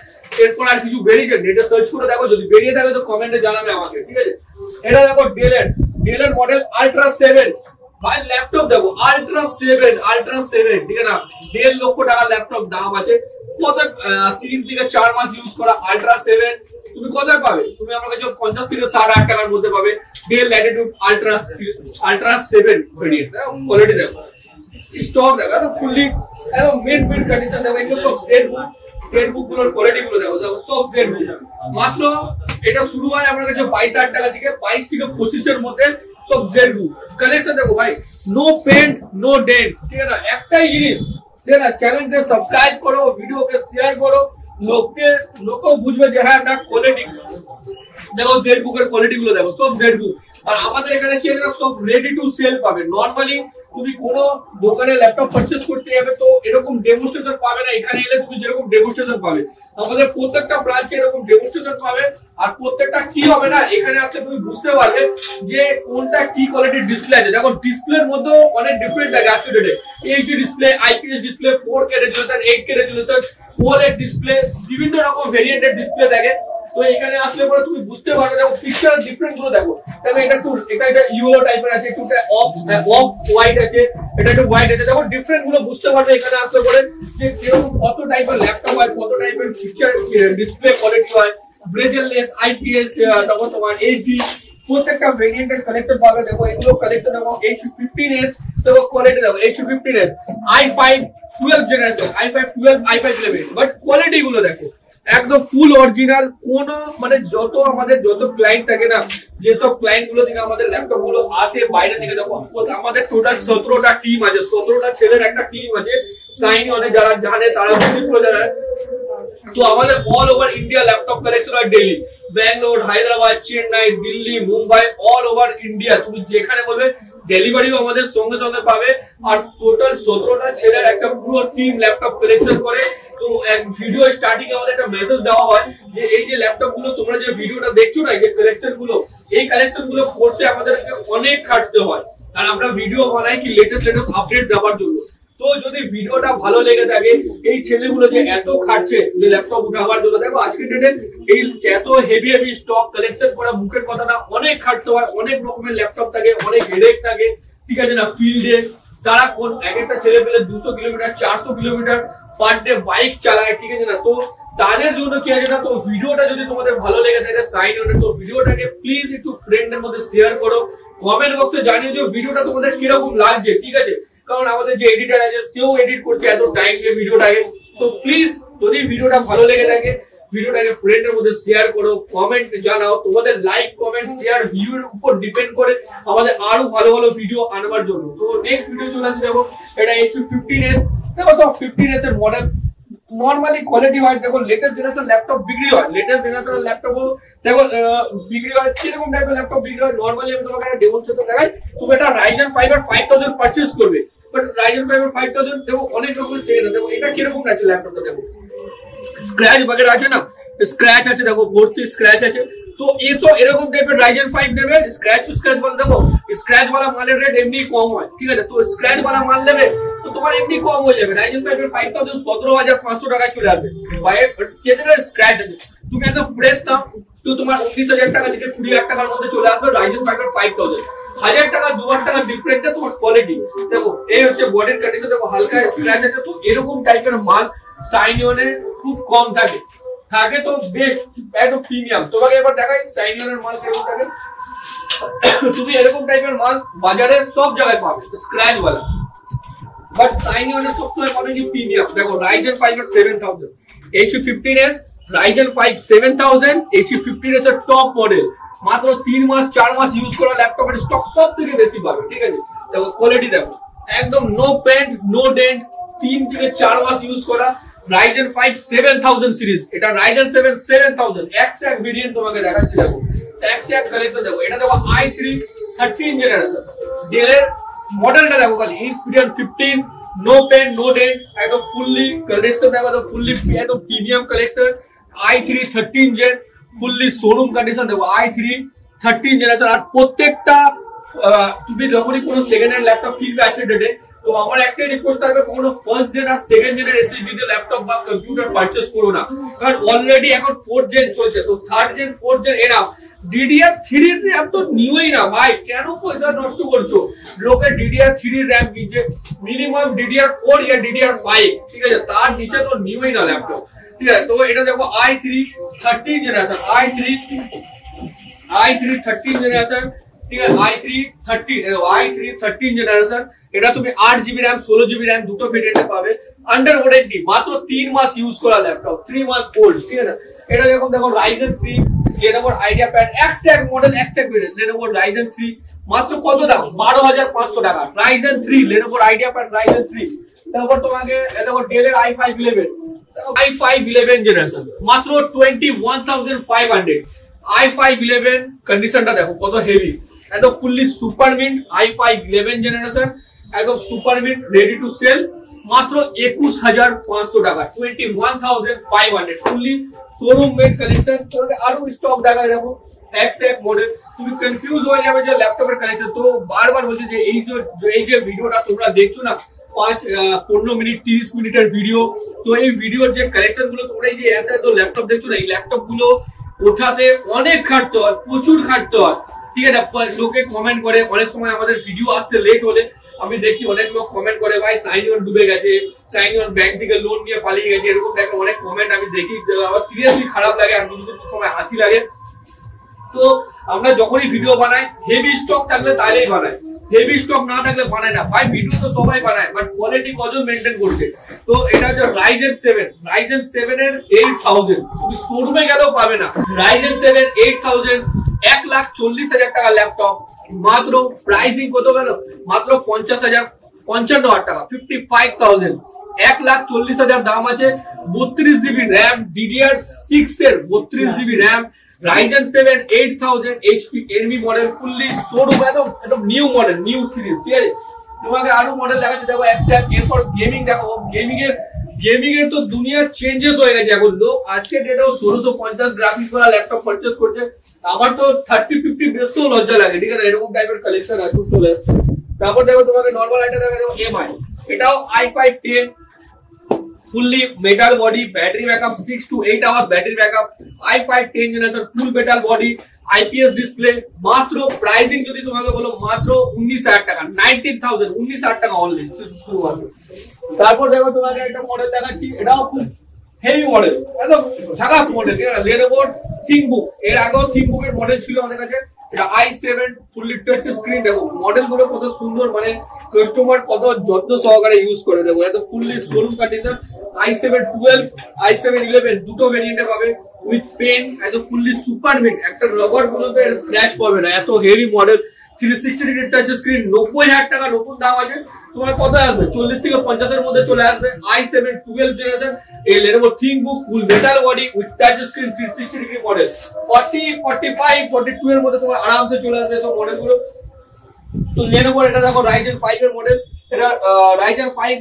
এরপর আর কিছু বেরিয়েছে নেটে সার্চ করে দেখো, যদি বেরিয়ে থাকে তো কমেন্টে জানাবে আমাকে, ঠিক আছে? এটা দেখো ডেল মডেল আল্ট্রা 7 ভাই ল্যাপটপ দেখো আল্ট্রা 7 ঠিক আছে না, 1.5 লক্ষ টাকা ল্যাপটপ দাম আছে। কত 3 থেকে 4 মাস ইউজ করা আল্ট্রা 7 তুমি কোথায় পাবে? তুমি আমার কাছে 50 থেকে 60 টাকার মধ্যে পাবে del Latitude ultra 7 variant. Quality দেখো, স্টক দেখো ফুললি একদম মিড কন্ডিশন দেখো, এগুলো সব ZenBook গুলোর কোয়ালিটি গুলো দেখো সব ZenBook। মাত্র এটা শুরু হয় আমার কাছে 22,000 টাকা থেকে, 22 থেকে 25 এর মধ্যে সব ZenBook কালেকশন দেখো ভাই, নো পেন্ট নো ডেন্ট, ঠিক আছে? একটাই জিনিস যে না চ্যানেলকে সাবস্ক্রাইব করো, ভিডিওকে শেয়ার করো, লোকও বুঝবে যে হ্যাঁ না কোয়ালিটি দেখো ZenBook এর কোয়ালিটি গুলো দেখো সব ZenBook। আর আমাদের এখানে কি আছে সব রেডি টু সেল পাবে। নরমালি তুমি কোন দোকানে ল্যাপটপ পারচেজ করতে যাবে তো এরকম ডেমোস্ট্রেশন পাবে না, এখানে এলে তুমি যেরকম ডেমোস্ট্রেশন পাবে আমাদের প্রত্যেকটা ব্রাঞ্চে এরকম ডেমোস্ট্রেশন পাবে। আর প্রত্যেকটা কি হবে না এখানে আসলে তুমি বুঝতে পারবে যে কোনটা কি কোয়ালিটির ডিসপ্লে আছে। দেখো ডিসপ্লের মধ্যে অনেক ডিফারেন্ট থাকে আজকে ডেটে, HD display, IPS display, 4K resolution, 8K resolution, OLED display, বিভিন্ন রকম ভেরিয়েন্টের ডিসপ্লে থাকে। তো এখানে আসলে পরে তুমি বুঝতে পারবে, দেখো পিকচার ডিফারেন্ট গুলো দেখো, দেখো এটা ইয়েলো টাইপের আছে, একটু অফ হোয়াইট আছে, এটা একটু হোয়াইট আছে, দেখো ডিফারেন্ট গুলো বুঝতে পারবে এখানে আসলে পরে যে কিরকম কত টাইপের ল্যাপটপ হয়, কত টাইপের পিকচার ডিসপ্লে কোয়ালিটি হয়, ব্রেজেললেস, আইপিএস, তারপর তোমার এইচডি প্রত্যেকটা ভেরিয়েন্টের কালেকশন পাবে। দেখো এগুলো কালেকশন দেখো H15s, দেখো কোয়ালিটি দেখো H15s, i5 12 generation, i5 12, i5 11, but quality গুলো দেখো একদম ফুল অরিজিনাল। কোন মানে যত আমাদের যত ক্লায়েন্ট থাকে না, যেসব ক্লায়েন্ট গুলো থেকে আমাদের ল্যাপটপ গুলো আসে বাইরে থেকে, দেখো আমাদের টোটাল 17টা টিম আছে, 17টা ছেলের একটা টিম আছে সাইনিওনে, যারা জানে তারা ভিজিট করে যারা। তো আমাদের all over India laptop collection হয় daily, Bangalore, Hyderabad, Chennai, Delhi, Mumbai, all over India তুমি যেখানে বলবে ডেলিভারিও আমাদের সঙ্গে সঙ্গে পাবে। আর টোটাল 17টা ছেলের একটা পুরো টিম ল্যাপটপ কালেকশন করে। তো ভিডিও স্টার্টিং এ আমাদের একটা মেসেজ দেওয়া হয় যে এই যে ল্যাপটপ গুলো তোমরা যে ভিডিওটা দেখছো না, এই যে কালেকশন গুলো, এই কালেকশন গুলো করতে আমাদেরকে অনেক খাটতে হয়, আর আমরা ভিডিও বানাই কি লেটেস্ট আপডেট দেওয়ার জন্য। তো যদি ভিডিওটা ভালো লেগে থাকে, এই ছেলেগুলো যে এত খাটছে যে ল্যাপটপ উঠাবার জন্য, দেখো আজকের ডেটে এই এত হেভি স্টক কালেকশন করা মুখের কথা না, অনেক খাটতে হয়, অনেক রকমের ল্যাপটপ থাকে, অনেক হেডেক থাকে, ঠিক আছে না। ফিল্ডে সারাক্ষণ এক একটা ছেলে পেলে 200 kilometre 400 kilometre per day bike চালায়, ঠিক আছে না। তো তাদের জন্য কি আছে না, তো ভিডিওটা যদি তোমাদের ভালো লেগে থাকে সাইন অন, তো ভিডিওটাকে প্লিজ একটু ফ্রেন্ডের মধ্যে শেয়ার করো, কমেন্ট বক্সে জানিয়ে দিও ভিডিওটা তোমাদের কিরকম লাগছে, ঠিক আছে। কারণ আমাদের যে এডিটর আছে সেও এডিট করছে এত টাইম দিয়ে ভিডিওটাকে। তো প্লিজ যদি ভিডিওটা ভালো লেগে থাকে ভিডিওটাকে ফ্রেন্ডের মধ্যে শেয়ার করো, কমেন্ট জানাও। তোমাদের লাইক কমেন্ট শেয়ার ভিউ এর উপর ডিপেন্ড করে আমাদের আরো ভালো ভালো ভিডিও আনবার জন্য। তো নেক্সট ভিডিও চলে আসবে, দেখো এটা HP 15s, দেখো সব 15s এর মডেল, নরমালি কোয়ালিটি ওয়াইজ দেখো লেটেস্ট জেনারেশন ল্যাপটপ বিক্রি হয়, লেটেস্ট জেনারেশন ল্যাপটপ দেখো বিক্রি হয়, কিরকম টাইপের ল্যাপটপ বিক্রি হয় নরমালি আমি তোমাকে একটা ডেমনস্ট্রেশন দেখাই। তুমি এটা Ryzen 5 এর 5000 পারচেজ করবে, বাট Ryzen 5 এর 5000 দেখো অনেক রকমের চেঞ্জ আছে। দেখো এটা কিরকম আছে ল্যাপটপটা, দেখো স্ক্র্যাচ বগেরা আছে না, স্ক্র্যাচ আছে, দেখো ভর্তি স্ক্র্যাচ আছে। তো এসো এরকম টাইপের Ryzen 5 নেবে, স্ক্র্যাচ বল দেখো স্ক্র্যাচ वाला মালের রেট এমনি কম হয়, ঠিক আছে। তো স্ক্র্যাচ वाला মাল নেবে তো তোমার এমনি কম হয়ে যাবে। Ryzen 5 এর 5000 17500 টাকায় চলে আসবে, কেটের স্ক্র্যাচ আছে। তুমি একদম ফ্রেশ দাও তো তোমার 19000 টাকা থেকে 20000 টাকার মধ্যে চলে আসবে Ryzen 5 এর 5000, 1000 টাকা 2000 টাকা ডিফারেন্সে তোমার কোয়ালিটি। দেখো এই হচ্ছে বডির কন্ডিশন, দেখো হালকা স্ক্র্যাচ আছে। তো এরকম টাইপের মাল সাইনিয়নে খুব কম থাকে, তো বেস্ট একদম প্রিমিয়াম। তোমাকে এবার দেখাই সাইনিয়নের মাল কিরকম থাকে। তুমি এরকম টাইপের মাল বাজারে সব জায়গায় পাবে স্ক্র্যাচ वाला, বাট সাইনিয়নে সবসময় পাবে কি প্রিমিয়াম। দেখো Ryzen 5 এর 7000, HP 15s Ryzen 5 7000, HP 15s এর টপ মডেল, মাত্র 3 মাস 4 মাস ইউজ করা ল্যাপটপের স্টক সব থেকে বেশি পাবে, ঠিক আছে। দেখো কোয়ালিটি দেখো একদম নো পেন্ট নো ডেন্ট, 3 থেকে 4 মাস ইউজ করা Ryzen 5 7000 সিরিজ, এটা Ryzen 7 7000 এক্সাক্ট ভেরিয়েন্ট তোমাকে দেখাচ্ছি। দেখো এক্সাক্ট কালেকশন দেখো, এটা দেখো i3 13 জেনারেশন, ডেল এর মডেলটা দেখো খালি Inspiron 15, no paint no dent, একদম ফুললি কালেকশন দেখো, তো ফুললি একদম premium collection. i3 13 gen fully showroom condition, দেখো i3 13 জেনারেশন। আর প্রত্যেকটা তুমি যখনই কোনো সেকেন্ড হ্যান্ড ল্যাপটপ কিনবে আজকের ডেটে, তো আমার একটাই রিকোয়েস্ট থাকবে কখনো ফার্স্ট জেন আর সেকেন্ড জেনের এসএসডি দিয়ে ল্যাপটপ বা কম্পিউটার পারচেজ করো না, কারণ অলরেডি এখন 4th জেন চলছে। তো 3rd জেন 4th জেন এরা DDR3 র্যাম তো নিওই না ভাই, কেন পয়সা নষ্ট করছো? লোকে DDR3 র্যাম কিনছে, মিনিমাম DDR4 ইয়া DDR5, ঠিক আছে, তার নিচে তো নিওই না ল্যাপটপ, ঠিক আছে। তো এটা দেখো i3 13 জেনারেশন, i3 13 জেনারেশন, ঠিক আছে, i3 13 জেনারেশন। এটা তুমি 8GB RAM 16GB RAM দুটো ভেরিয়েন্টে পাবে, আন্ডার ওয়ারেন্টি, মাত্র 3 মাস ইউজ করা ল্যাপটপ, 3 মাস ওল্ড, ঠিক আছে। এটা দেখো Ryzen 3 Lenovo IdeaPad exact model exact variant, Lenovo Ryzen 3 মাত্র কত দাম 12500 টাকা, Ryzen 3 Lenovo IdeaPad Ryzen 3। তারপর তোমাকে দেখো Dell এর i5 11 জেনারেশন, মাত্র 21500, i5 11 কন্ডিশনটা দেখো কত হেভি, একদম fully super mint i5 11 generation, একদম super mint ready to sell, মাত্র 21500 টাকা, 21500 ফুললি শোরুম মেড কালেকশন। তোমাকে আরো স্টক দেখায় দেখো এক্সাক্ট মডেল, তুমি কনফিউজ হয়ে যাবে যে ল্যাপটপের কালেকশন। তো বারবার বলছি যে এই যে ভিডিওটা তোমরা দেখছো না 15 মিনিট 30 মিনিটের ভিডিও, তো এই ভিডিওর যে কালেকশন গুলো তোমরা এই যে এত ল্যাপটপ দেখছো না, এই ল্যাপটপ গুলো ওঠাতে অনেক খাটতে হয়, প্রচুর খাটতে হয়, ঠিক আছে। লোকে কমেন্ট করে, অনেক সময় আমাদের ভিডিও আসতে লেট হলে আমি দেখি অনেক লোক কমেন্ট করে ভাই সাইনিয়ন ডুবে গেছে, সাইনিয়ন ব্যাংক থেকে লোন নিয়ে পালিয়ে গেছে, এরকম টাইপের অনেক কমেন্ট আমি দেখি, আমার সিরিয়াসলি খারাপ লাগে আর কিছু সময় হাসি লাগে। তো আমরা যখনই ভিডিও বানাই হেভি স্টক থাকলে তাইলেই বানাই, হেভি স্টক না থাকলে বানায় না ভাই। ভিডিও তো সবাই বানায়, বাট কোয়ালিটি কজন মেইনটেইন করছে? তো এটা হচ্ছে Ryzen 7 এর 8000, তুমি শোরুমে গেলেও পাবে না। Ryzen 7 8000 1,40,000 টাকা ল্যাপটপ, মাত্র প্রাইসিং কত গেল, মাত্র 55,000 টাকা, 55,000, 1,40,000 দাম আছে। 32GB RAM, DDR6 এর 32GB RAM, Ryzen 7 8000 HP NV model, fully showroom, একদম নিউ মডেল, নিউ সিরিজ, ঠিক আছে। তোমাকে আরো মডেল দেখাচ্ছি, দেখো এক্সাক্ট। এরপর গেমিং দেখো, গেমিং এর তো দুনিয়া চেঞ্জেস হয়ে গেছে এখন। লোক আজকে ডেটেও 1650 গ্রাফিক্স वाला ল্যাপটপ পারচেজ করছে, আমার তো 30-50 বেচতেও লজ্জা লাগে, ঠিক আছে। এরকম টাইপের কালেকশন আছে চলে আসছে। তারপর দেখো তোমাকে নরমাল এটা দেখা যাবে এমআই, এটাও i5-10 fully metal body, battery backup 6 to 8 hours battery backup, i5-10 generation full metal body, IPS display, মাত্র প্রাইসিং যদি তোমাকে বলো মাত্র 19,000 টাকা, 19,000 19,000 টাকা অনলি। তারপর দেখো তোমাকে একটা মডেল দেখাচ্ছি, এটাও খুব হেভি মডেল, একদম ঝাকাস মডেল, Lenovo ThinkBook, এর আগেও ThinkBook এর মডেল ছিল আমাদের কাছে, এটা i7 ফুললি টাচ স্ক্রিন। দেখো মডেল গুলো কত সুন্দর, মানে কাস্টমার কত যত্ন সহকারে ইউজ করে। দেখো এত fully showroom condition, i7-12 i7-11 দুটো ভেরিয়েন্টে পাবে উইথ পেন, এত ফুললি সুপার মিট, একটা রবার গুলোতে স্ক্র্যাচ পাবে না, এত heavy model. 360 degree touch screen, 90,000 টাকা নতুন দাম আছে। তোমার কত আসবে? 40 থেকে 50 এর মধ্যে চলে আসবে। i7-12 জেনারেশন, এই Lenovo ThinkBook full metal body with touch screen 360 degree model, 40, 45, 42 এর মধ্যে তোমার আরামসে চলে আসবে সব মডেলগুলো। তো Lenovo এটা দেখো Ryzen 5 এর মডেল, এটা Ryzen 5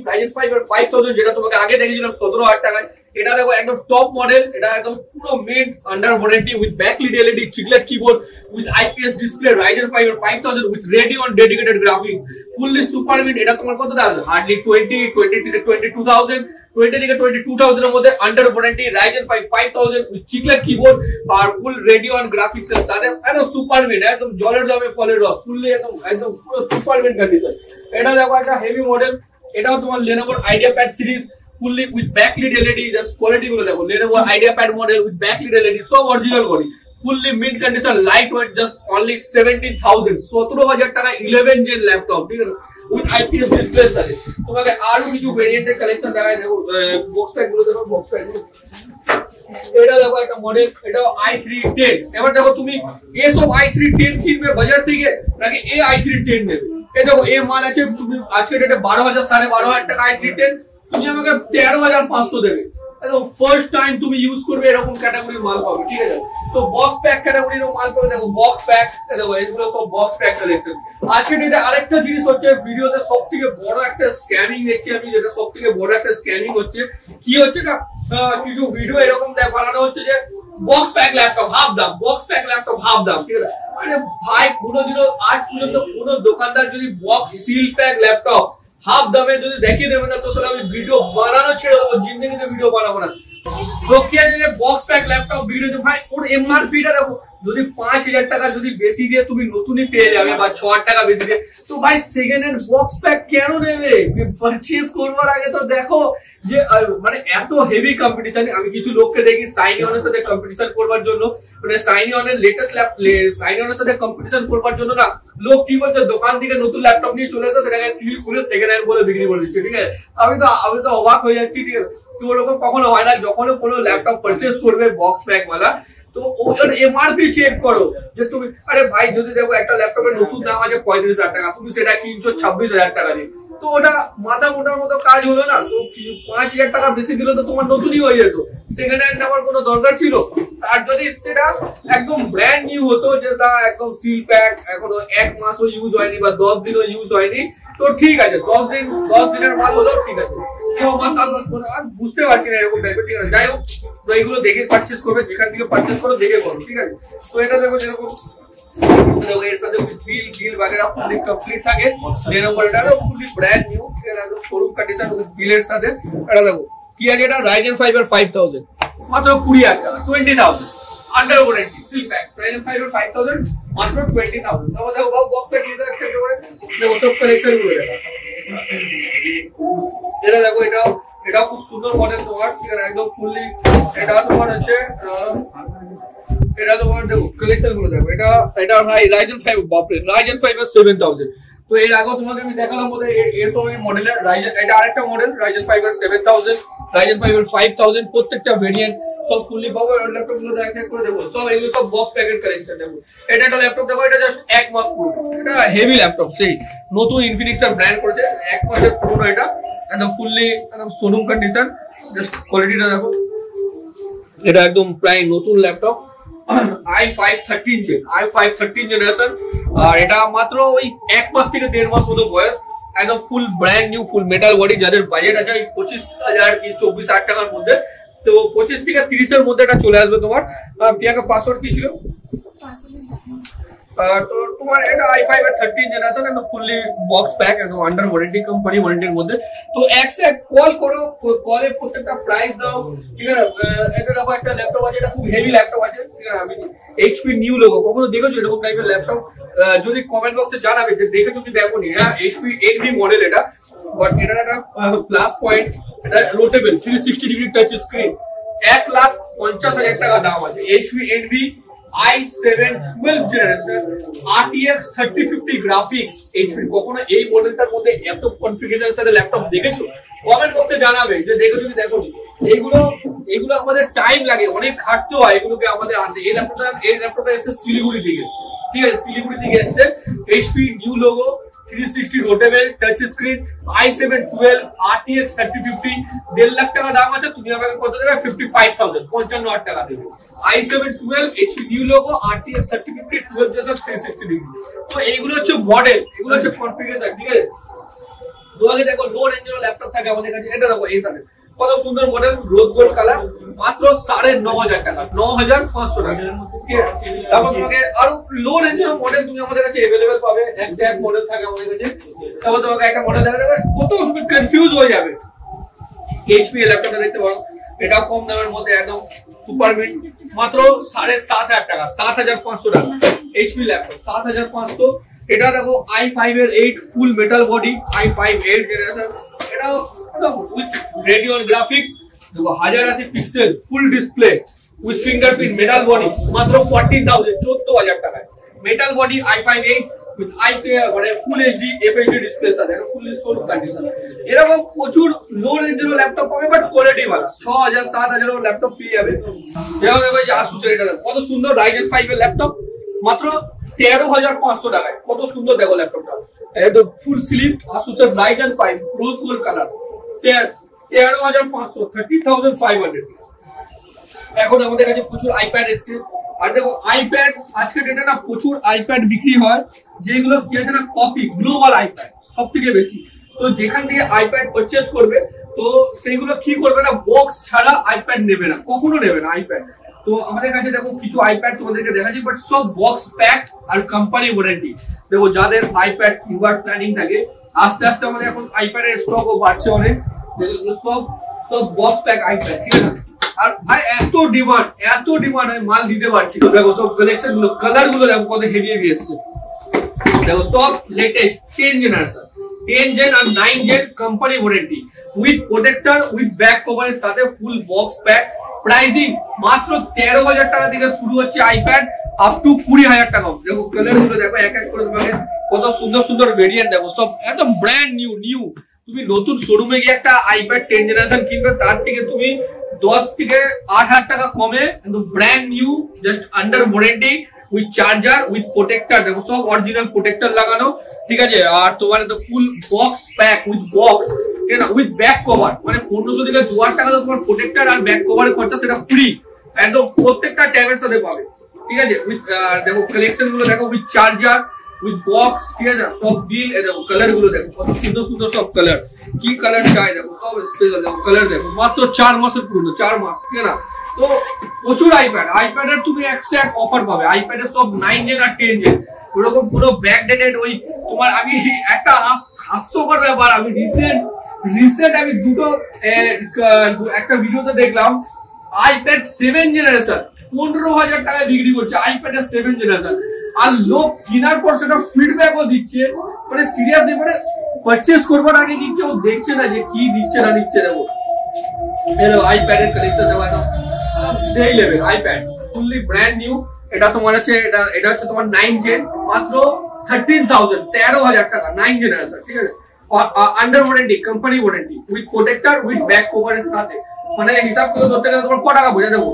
এর 5000, যেটা তোমাকে আগে দেখেছিলাম 17,000 টাকায়। এটা দেখো একদম টপ মডেল, এটা একদম পুরো mid under warranty with backlit LED chiclet keyboard with IPS display, Ryzen 5 এর 5000 with Radeon dedicated graphics, fully super mid. এটা তোমার কত দাম? হার্ডলি 22,000 থেকে 22,000 এর মধ্যে under warranty Ryzen 5 5000 with chiclet keyboard, powerful Radeon graphics এর সাথে, একদম সুপার মিড, একদম জলের দামে ফলের রস, ফুললি একদম পুরো সুপার মিড কন্ডিশন। এটা দেখো একটা হেভি মডেল, এটাও তোমার Lenovo IdeaPad series fully with backlit LED, just quality গুলো দেখো, Lenovo IdeaPad model with backlit LED, সব অরিজিনাল করি, fully mint condition, lightweight, just only 17,000, 17,000 টাকা 11 জেন ল্যাপটপ, ঠিক আছে, with IPS ডিসপ্লে সাথে। তোমাকে আরো কিছু ভেরিয়েন্টের কালেকশন দেখাই দেবো, বক্স প্যাক গুলো দেখো, বক্স প্যাক গুলো। এটা দেখো একটা মডেল, এটাও i3-10। এবার দেখো তুমি এসব i3-10 কিনবে বাজার থেকে নাকি এই i3-10 নেবে? এই দেখো এই মাল আছে, তুমি আজকে ডেটে 12,000 12,500 টাকা i3-10, তুমি আমাকে 13,500 দেবে। ফার্স্ট টাইম তুমি ইউজ করবে এরকম ক্যাটাগরির মাল পাবে, ঠিক আছে। তো বক্স প্যাক ক্যাটাগরির মাল পাবে, দেখো বক্স প্যাক, দেখো এগুলো সব বক্স প্যাক কালেকশন। আজকে ডেটে আরেকটা জিনিস হচ্ছে, ভিডিওতে সবথেকে বড় একটা স্ক্যামিং দেখছি আমি, যেটা সবথেকে বড় একটা স্ক্যামিং হচ্ছে, কি হচ্ছে না, কিছু ভিডিও এরকম বানানো হচ্ছে যে বক্স প্যাক ল্যাপটপ হাফ দাম, বক্স প্যাক ল্যাপটপ হাফ দাম, ঠিক আছে। আরে ভাই, কোনোদিনও আজ পর্যন্ত কোনো দোকানদার যদি box seal pack laptop half দামে যদি দেখিয়ে দেবে না, তো আসলে আমি ভিডিও বানানো ছেড়ে দেবো, জিন্দেগিতে ভিডিও বানাবো না। বক্স প্যাক ল্যাপটপ ভিডিও, ভাই ওর এমআরপিটা দেখো, যদি 5,000 টাকা যদি বেশি দিয়ে তুমি নতুনই পেয়ে যাবে, বা 6,000 টাকা বেশি দিয়ে, তো ভাই সেকেন্ড হ্যান্ড বক্স প্যাক কেন নেবে? পারচেজ করবার আগে তো দেখো যে মানে এত হেভি কম্পিটিশন। আমি কিছু লোককে দেখি সাইনিয়নের সাথে কম্পিটিশন করবার জন্য, মানে সাইনিয়নের লেটেস্ট সাইনিয়নের সাথে কম্পিটিশন করবার জন্য না, লোক কি বলছে, দোকান থেকে নতুন ল্যাপটপ নিয়ে চলে আসে, সেটাকে সিল খুলে সেকেন্ড হ্যান্ড বলে বিক্রি করে দিচ্ছে, ঠিক আছে। আমি তো অবাক হয়ে যাচ্ছি, ঠিক আছে। তো ওরকম কখনো হয় না, যখন কোনো ল্যাপটপ পারচেজ করবে বক্স প্যাক वाला, তো ওর এমআরপি চেক করো যে তুমি, আরে ভাই যদি দেখো একটা ল্যাপটপের নতুন দাম আছে 35,000 টাকা, তুমি সেটা কিনছো 26,000 টাকা দিয়ে, তো ওটা মাথা মোটার মতো কাজ হলো না? তো 5,000 টাকা বেশি দিলে তো তোমার নতুনই হয়ে যেত, সেকেন্ড হ্যান্ড নেওয়ার কোনো দরকার ছিল? আর যদি সেটা একদম ব্র্যান্ড নিউ হতো, যেটা একদম সিল প্যাক, এখনো 1 মাসও ইউজ হয়নি বা 10 দিনও ইউজ হয়নি, তো ঠিক আছে, 10 দিনের মাল হলেও ঠিক আছে। 6 মাস 7 মাস পরে আর বুঝতে পারছি না এরকম টাইপের, ঠিক আছে। যাই হোক, তো এইগুলো দেখে পারচেজ করবে, যেখান থেকে পারচেজ করো দেখে করো, ঠিক আছে। তো এটা দেখো, যেরকম এর সাথে বিল বাগেরা ফুলি কমপ্লিট থাকে, Lenovo এটা ফুলি ব্র্যান্ড নিউ, একদম শোরুম কন্ডিশন উইথ বিলের সাথে। এটা দেখো কি আছে, এটা Ryzen 5 এর 5000, মাত্র 20,000 টাকা, 20,000 under warranty seal pack, Ryzen 5 এর 5000 মাত্র 20,000। তারপর দেখো বক্স প্যাক নিতে একটা করে দেখো, সব কালেকশন গুলো দেখো। এটা দেখো, এটা খুব সুন্দর মডেল তোমার, ঠিক আছে, একদম ফুললি। এটা তোমার হচ্ছে, এটা তোমার দেখো কালেকশন গুলো দেখো, এটা ভাই Ryzen 5, বাপরে, Ryzen 5 এর 7000। তো এর আগে তোমাকে আমি দেখালাম বোধ হয় এর সবই মডেলের Ryzen, এটা আরেকটা মডেল Ryzen 5 এর 7000, Ryzen 5 এর 5000, প্রত্যেকটা ভেরিয়েন্ট সব ফুললি পাবো। এর ল্যাপটপ গুলো দেখ করে দেখো, সব এগুলো সব বক্স প্যাকেট কালেকশন দেখো। এটা একটা ল্যাপটপ দেখো, এটা জাস্ট 1 মাস পুরনো, এটা হেভি ল্যাপটপ, সেই নতুন ইনফিনিক্স এর ব্র্যান্ড করেছে, 1 মাসের পুরনো, এটা একদম ফুললি একদম শোরুম কন্ডিশন, জাস্ট কোয়ালিটিটা দেখো। এটা একদম প্রায় নতুন ল্যাপটপ, i5-13 জেনারেশন, আর এটা মাত্র ওই 1 মাস থেকে 1.5 মাস মতো বয়স, একদম ফুল ব্র্যান্ড নিউ, ফুল মেটাল বডি। যাদের বাজেট আছে 25,000 কি 24,000 টাকার মধ্যে, তো 25 থেকে 30 এর মধ্যে এটা চলে আসবে তোমার। প্রিয়াঙ্কা পাসওয়ার্ড কি ছিল? তো তোমার এটা i5 এর 13 জেনারেশন একদম ফুললি বক্স প্যাক একদম আন্ডার ওয়ারেন্টি কোম্পানি ওয়ারেন্টির মধ্যে। তো একসাথে কল করো, কলে প্রত্যেকটা প্রাইস দাও, ঠিক আছে। এটা দেখো একটা ল্যাপটপ আছে, এটা খুব হেভি ল্যাপটপ আছে, ঠিক আছে। আমি HP নিউ লোগো কখনো দেখেছো এরকম টাইপের ল্যাপটপ? যদি কমেন্ট বক্সে জানাবে যে দেখেছো কি দেখো নি। হ্যাঁ, HP Envy মডেল এটা, বাট এটা একটা প্লাস পয়েন্ট, এটা রোটেবল 360 ডিগ্রি টাচ স্ক্রিন, 1,50,000 টাকা দাম আছে। HP Envy i7 12 generation RTX 3050 graphics HP। কখনো এই মডেলটার মধ্যে এত কনফিগারেশনের সাথে ল্যাপটপ দেখেছো? কমেন্ট বক্সে জানাবে যে দেখেছো কি দেখো। এগুলো আমাদের টাইম লাগে, অনেক খাটতে হয় এগুলোকে আমাদের আনতে। এই ল্যাপটপটা এসেছে শিলিগুড়ি থেকে, ঠিক আছে, শিলিগুড়ি থেকে এসেছে। HP new logo 360 রোটেবল touch screen i7 12 RTX 3050, 1.5 lakh টাকা দাম আছে। তুমি আমাকে কত দেবে? 55,000, 55,000 টাকা দেবে। i7 12 HP new logo RTX 3050 12 generation 360 degree. তো এইগুলো হচ্ছে মডেল, এগুলো হচ্ছে কনফিগারেশন, ঠিক আছে। তোমাকে দেখো লো রেঞ্জের ল্যাপটপ থাকে আমাদের কাছে। এটা দেখো এই সাথে কত সুন্দর মডেল, রোজ গোল্ড কালার, মাত্র 9,500 টাকা, 9,500 টাকা। তারপর তোমাকে আরো লো রেঞ্জের মডেল তুমি আমাদের কাছে अवेलेबल পাবে, এক মডেল থাকে আমাদের কাছে। তারপর তোমাকে একটা মডেল দেখা যাবে, কত তুমি কনফিউজ হয়ে যাবে। HP এর ল্যাপটপটা দেখতে পারো, এটা কম দামের মধ্যে একদম সুপার মিড, মাত্র 7,500 টাকা, 7,500 টাকা। HP laptop 7,500। এটা দেখো i5 এর 8 ফুল মেটাল বডি, i5 8 জেনারেশন, এটাও with Radeon graphics, দেখো 1080 pixel full display with fingerprint metal body, মাত্র 14,000, 14,000 টাকায়। মেটাল বডি i5 8 with মানে ফুল HD FHD ডিসপ্লে সাথে, এটা ফুললি সোল্ড কন্ডিশন। এরকম প্রচুর লো রেঞ্জের ল্যাপটপ পাবে, বাট কোয়ালিটি ভালো, 6,000 7,000 এর ল্যাপটপ পেয়ে যাবে। দেখো এই যে Asus এর, এটা কত সুন্দর Ryzen 5 এর ল্যাপটপ, মাত্র 13,500 টাকায়। কত সুন্দর দেখো ল্যাপটপটা, একদম ফুল স্লিম Asus এর Ryzen 5 রোজ গোল্ড কালার, 13,500, 30,500। এখন আমাদের কাছে প্রচুর আইপ্যাড এসছে। আর দেখো আইপ্যাড আজকের ডেটে না প্রচুর আইপ্যাড বিক্রি হয়, যেগুলো কি আছে না কপি, গ্লোবাল আইপ্যাড সব থেকে বেশি। তো যেখান থেকে আইপ্যাড পারচেজ করবে, তো সেগুলো কি করবে না, বক্স ছাড়া আইপ্যাড নেবে না, কখনো নেবে না আইপ্যাড। তো আমাদের কাছে দেখো কিছু আইপ্যাড তোমাদেরকে দেখাচ্ছি, বাট সব বক্স প্যাক আর কোম্পানি ওয়ারেন্টি। দেখো যাদের আইপ্যাড কিনবার প্ল্যানিং থাকে, আস্তে আস্তে আমাদের এখন আইপ্যাডের স্টকও বাড়ছে অনেক। সব বক্স প্যাক আইপ্যাড, ঠিক আছে। আর ভাই এত ডিমান্ড আমি মাল দিতে পারছি। দেখো সব কালেকশন গুলো, কালার গুলো দেখো কত হেভি হেভি এসছে। দেখো সব লেটেস্ট 10 জেনারেশন, 10 জেন আর 9 gen company warranty with protector with back কভারের সাথে ফুল বক্স প্যাক। প্রাইসিং মাত্র 13,000 টাকা থেকে শুরু হচ্ছে আইপ্যাড, আপ টু 20,000 টাকা। দেখো কালার গুলো দেখো, এক এক করে তোমাকে কত সুন্দর সুন্দর ভেরিয়েন্ট দেখো, সব একদম ব্র্যান্ড নিউ। তুমি নতুন শোরুমে গিয়ে একটা আইপ্যাড 10 জেনারেশন কিনবে, তার থেকে তুমি 10 থেকে 8,000 টাকা কমে একদম brand new, just under warranty with charger with protector. দেখো সব অরিজিনাল প্রোটেক্টর লাগানো, ঠিক আছে। আর তোমার তো full box pack with box, ঠিক আছে, উইথ ব্যাক কভার। মানে 1500 থেকে 2,000 টাকা তোমার প্রোটেক্টর আর ব্যাক কভারের খরচা, সেটা ফ্রি একদম প্রত্যেকটা ট্যাবের সাথে পাবে, ঠিক আছে। উইথ দেখো কালেকশন গুলো দেখো, উইথ চার্জার উইথ বক্স, ঠিক আছে। সব বিল দেখো, কালার গুলো দেখো কত সুন্দর সুন্দর সব কালার, কি কালার চাই দেখো, সব স্পেশাল দেখো কালার দেখো, মাত্র 4 মাসের পুরনো, 4 মাস, ঠিক আছে না। তো প্রচুর আইপ্যাডের তুমি এক অফার পাবে। আইপ্যাডের সব 9 জেন আর 10 জেন, ওরকম পুরো ব্যাকডেটেড। ওই তোমার আমি একটা হাস্যকর ব্যাপার, আমি রিসেন্ট আমি দুটো একটা ভিডিওতে দেখলাম, আইপ্যাড 7 জেনারেশন 15,000 টাকায় বিক্রি করছে, আইপ্যাডের 7 জেনারেশন। আর লোক কেনার পর সেটা ফিডব্যাকও দিচ্ছে, মানে সিরিয়াসলি, মানে পারচেজ করবার আগে দিচ্ছে, ও দেখছে না যে কি দিচ্ছে না দিচ্ছে। দেখো আইপ্যাডের কালেকশন দেখো, একদম সেই level iPad, fully brand new. এটা তোমার হচ্ছে এটা হচ্ছে তোমার 9 জেন, মাত্র 13,000 টাকা, 9 জেনারেশন, ঠিক আছে। Under warranty, company warranty with protector with back কভারের সাথে। মানে হিসাব করে ধরতে গেলে তোমার ক টাকা বোঝা। দেখো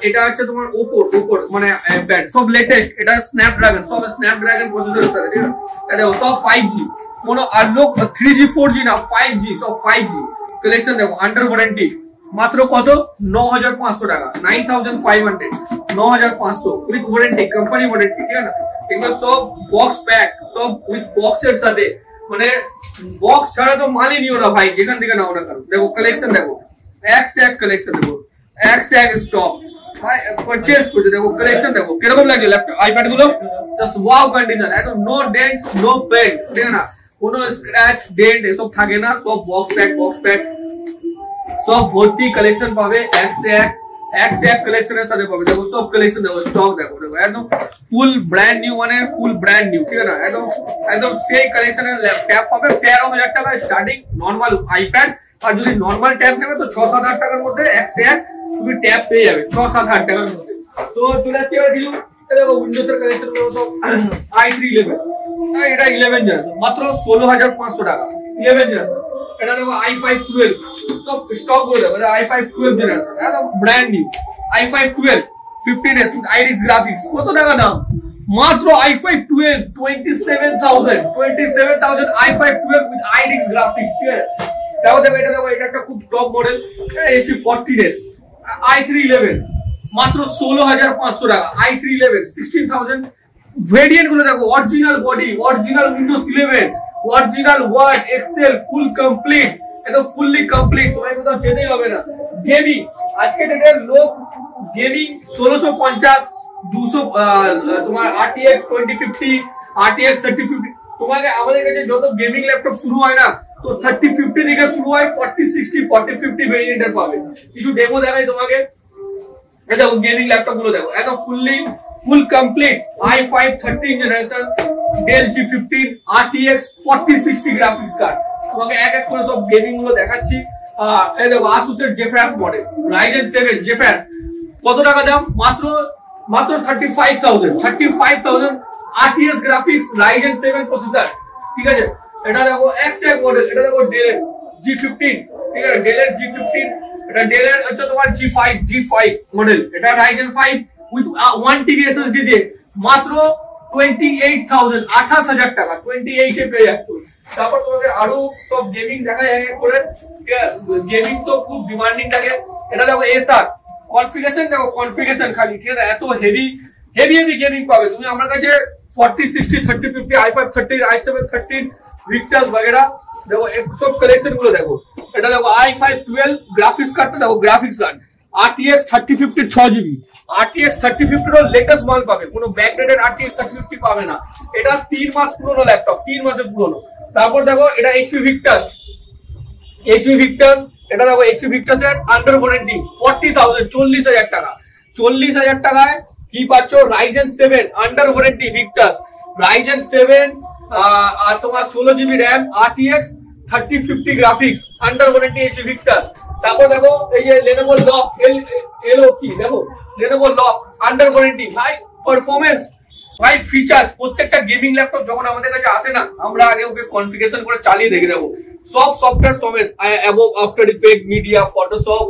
এটা হচ্ছে তোমার ওপর মানে ব্যান্ড, সব লেটেস্ট। এটা স্ন্যাপড্রাগন, সব স্ন্যাপড্রাগন প্রসেসরের সাথে, ঠিক আছে। দেখো সব 5G, কোনো আর লোক 3G 4G না, 5G, সব 5G কালেকশন। দেখো আন্ডার ওয়ারেন্টি, মাত্র কত 9,500 টাকা, 9,500, 9,500 উইথ ওয়ারেন্টি, কোম্পানি ওয়ারেন্টি, ঠিক আছে। এগুলো সব বক্স প্যাক, সব উইথ বক্সের সাথে। মানে বক্স ছাড়া তো মালই নিও না ভাই, যেখান থেকে নাও না কেন। দেখো কালেকশন দেখো, এক সে এক কালেকশন দেখো, এক সে এক স্টক ভাই পারচেজ করছে। দেখো কালেকশন দেখো কিরকম লাগছে ল্যাপটপ আইপ্যাড গুলো, জাস্ট ওয়াও কন্ডিশন, একদম নো ডেন্ট নো পেন্ট, ঠিক আছে না, কোনো স্ক্র্যাচ ডেন্ট এসব থাকে না, সব বক্স প্যাক সব ভর্তি কালেকশন পাবে, এক সে এক কালেকশনের সাথে পাবে। দেখো সব কালেকশন দেখো, স্টক দেখো একদম ফুল ব্র্যান্ড নিউ, মানে ফুল ব্র্যান্ড নিউ, ঠিক আছে না, একদম সেই কালেকশনের ট্যাব পাবে 13,000 টাকা স্টার্টিং নরমাল আইপ্যাড। আর যদি নরমাল ট্যাব নেবে তো 6-7 হাজার টাকার মধ্যে এক সে এক তুমি ট্যাব পেয়ে যাবে 6-7 হাজার টাকার মধ্যে। তো চলে আসছি এবার কিছু দেখো উইন্ডোজ এর কালেকশন গুলো সব i3 11, এটা 11 জেনারেশন মাত্র 16,500 টাকা 11 জেনারেশন। এটা দেখো i5 12 সব স্টক করে দেখো, i5 12 জেনারেশন একদম brand new, i5 12 15s with IRIX graphics. কত টাকা দাম? মাত্র i5 12 27,000 i5 12 with IRIX graphics. ঠিক আছে, দেখো এটা দেখো, এটা একটা খুব top model AC 40s i3 11 মাত্র 16,500 টাকা i3 11 16,000। ভেরিয়েন্ট গুলো দেখো, original body, original Windows 11, original Word Excel full complete, একদম ফুললি কমপ্লিট, তোমায় কোথাও যেতেই হবে না। গেমিং আজকে ডেটের লোক গেমিং 1650 200 তোমার RTX 2050 RTX 3050, তোমাকে আমাদের কাছে যত গেমিং ল্যাপটপ শুরু হয় না তো 3050 থেকে শুরু হয় 4060 4050 ভেরিয়েন্টের পাবে। কিছু ডেমো দেখাই তোমাকে, এটা গেমিং ল্যাপটপ গুলো দেখো একদম full complete i5 13 generation Dell G15 RTX 4060 graphics card. তোমাকে এক এক করে সব গেমিং গুলো দেখাচ্ছি। এই দেখো Asus এর Zephyrus মডেল Ryzen 7 Zephyrus, কত টাকা দাম? মাত্র 35,000 RTX গ্রাফিক্স Ryzen 7 প্রসেসর। ঠিক আছে, এটা দেখো X1 মডেল, এটা দেখো Dell G15, ঠিক আছে Dell G15, এটা Dell এর হচ্ছে তোমার G5 মডেল, এটা Ryzen 5 with 1 TB SSD দিয়ে মাত্র 28,000 টাকা 28 এ পেয়ে যাচ্ছ। তারপর তোমাকে আরো সব গেমিং দেখা যায় করে, গেমিং তো খুব ডিমান্ডিং থাকে। এটা দেখো Acer কনফিগারেশন, দেখো কনফিগারেশন খালি, ঠিক আছে, এত হেভি গেমিং পাবে তুমি আমার কাছে 40 60 30 50 i5 13 i7 13 ভিক্টাস वगैरह। দেখো সব কালেকশন গুলো দেখো, এটা দেখো i5 12 গ্রাফিক্স কার্ডটা দেখো, graphics card RTX 3050 6GB RTX 3050 এর লেটেস্ট মাল পাবে, কোনো ব্যাকডেটেড RTX 3050 পাবে না। এটা 3 মাস পুরনো ল্যাপটপ, 3 মাসের পুরনো। তারপর দেখো এটা HP Victus, এটা দেখো HP Victus এর আন্ডার ওয়ারেন্টি 40,000 40,000 টাকা 40,000 টাকায় কি পাচ্ছ? Ryzen 7 under warranty Victus Ryzen 7 আর তোমার 16GB RAM RTX 3050 graphics under warranty HP Victus। তারপর দেখো এই যে Lenovo Lock LOK, দেখো Lenovo Lock আন্ডার ওয়ারেন্টি। ভাই পারফরম্যান্স, ভাই ফিচার্স, প্রত্যেকটা গেমিং ল্যাপটপ যখন আমাদের কাছে আসে না আমরা আগে ওকে কনফিগারেশন করে চালিয়ে দেখে দেবো, সব সফটওয়্যার সমেত Adobe after effect media Photoshop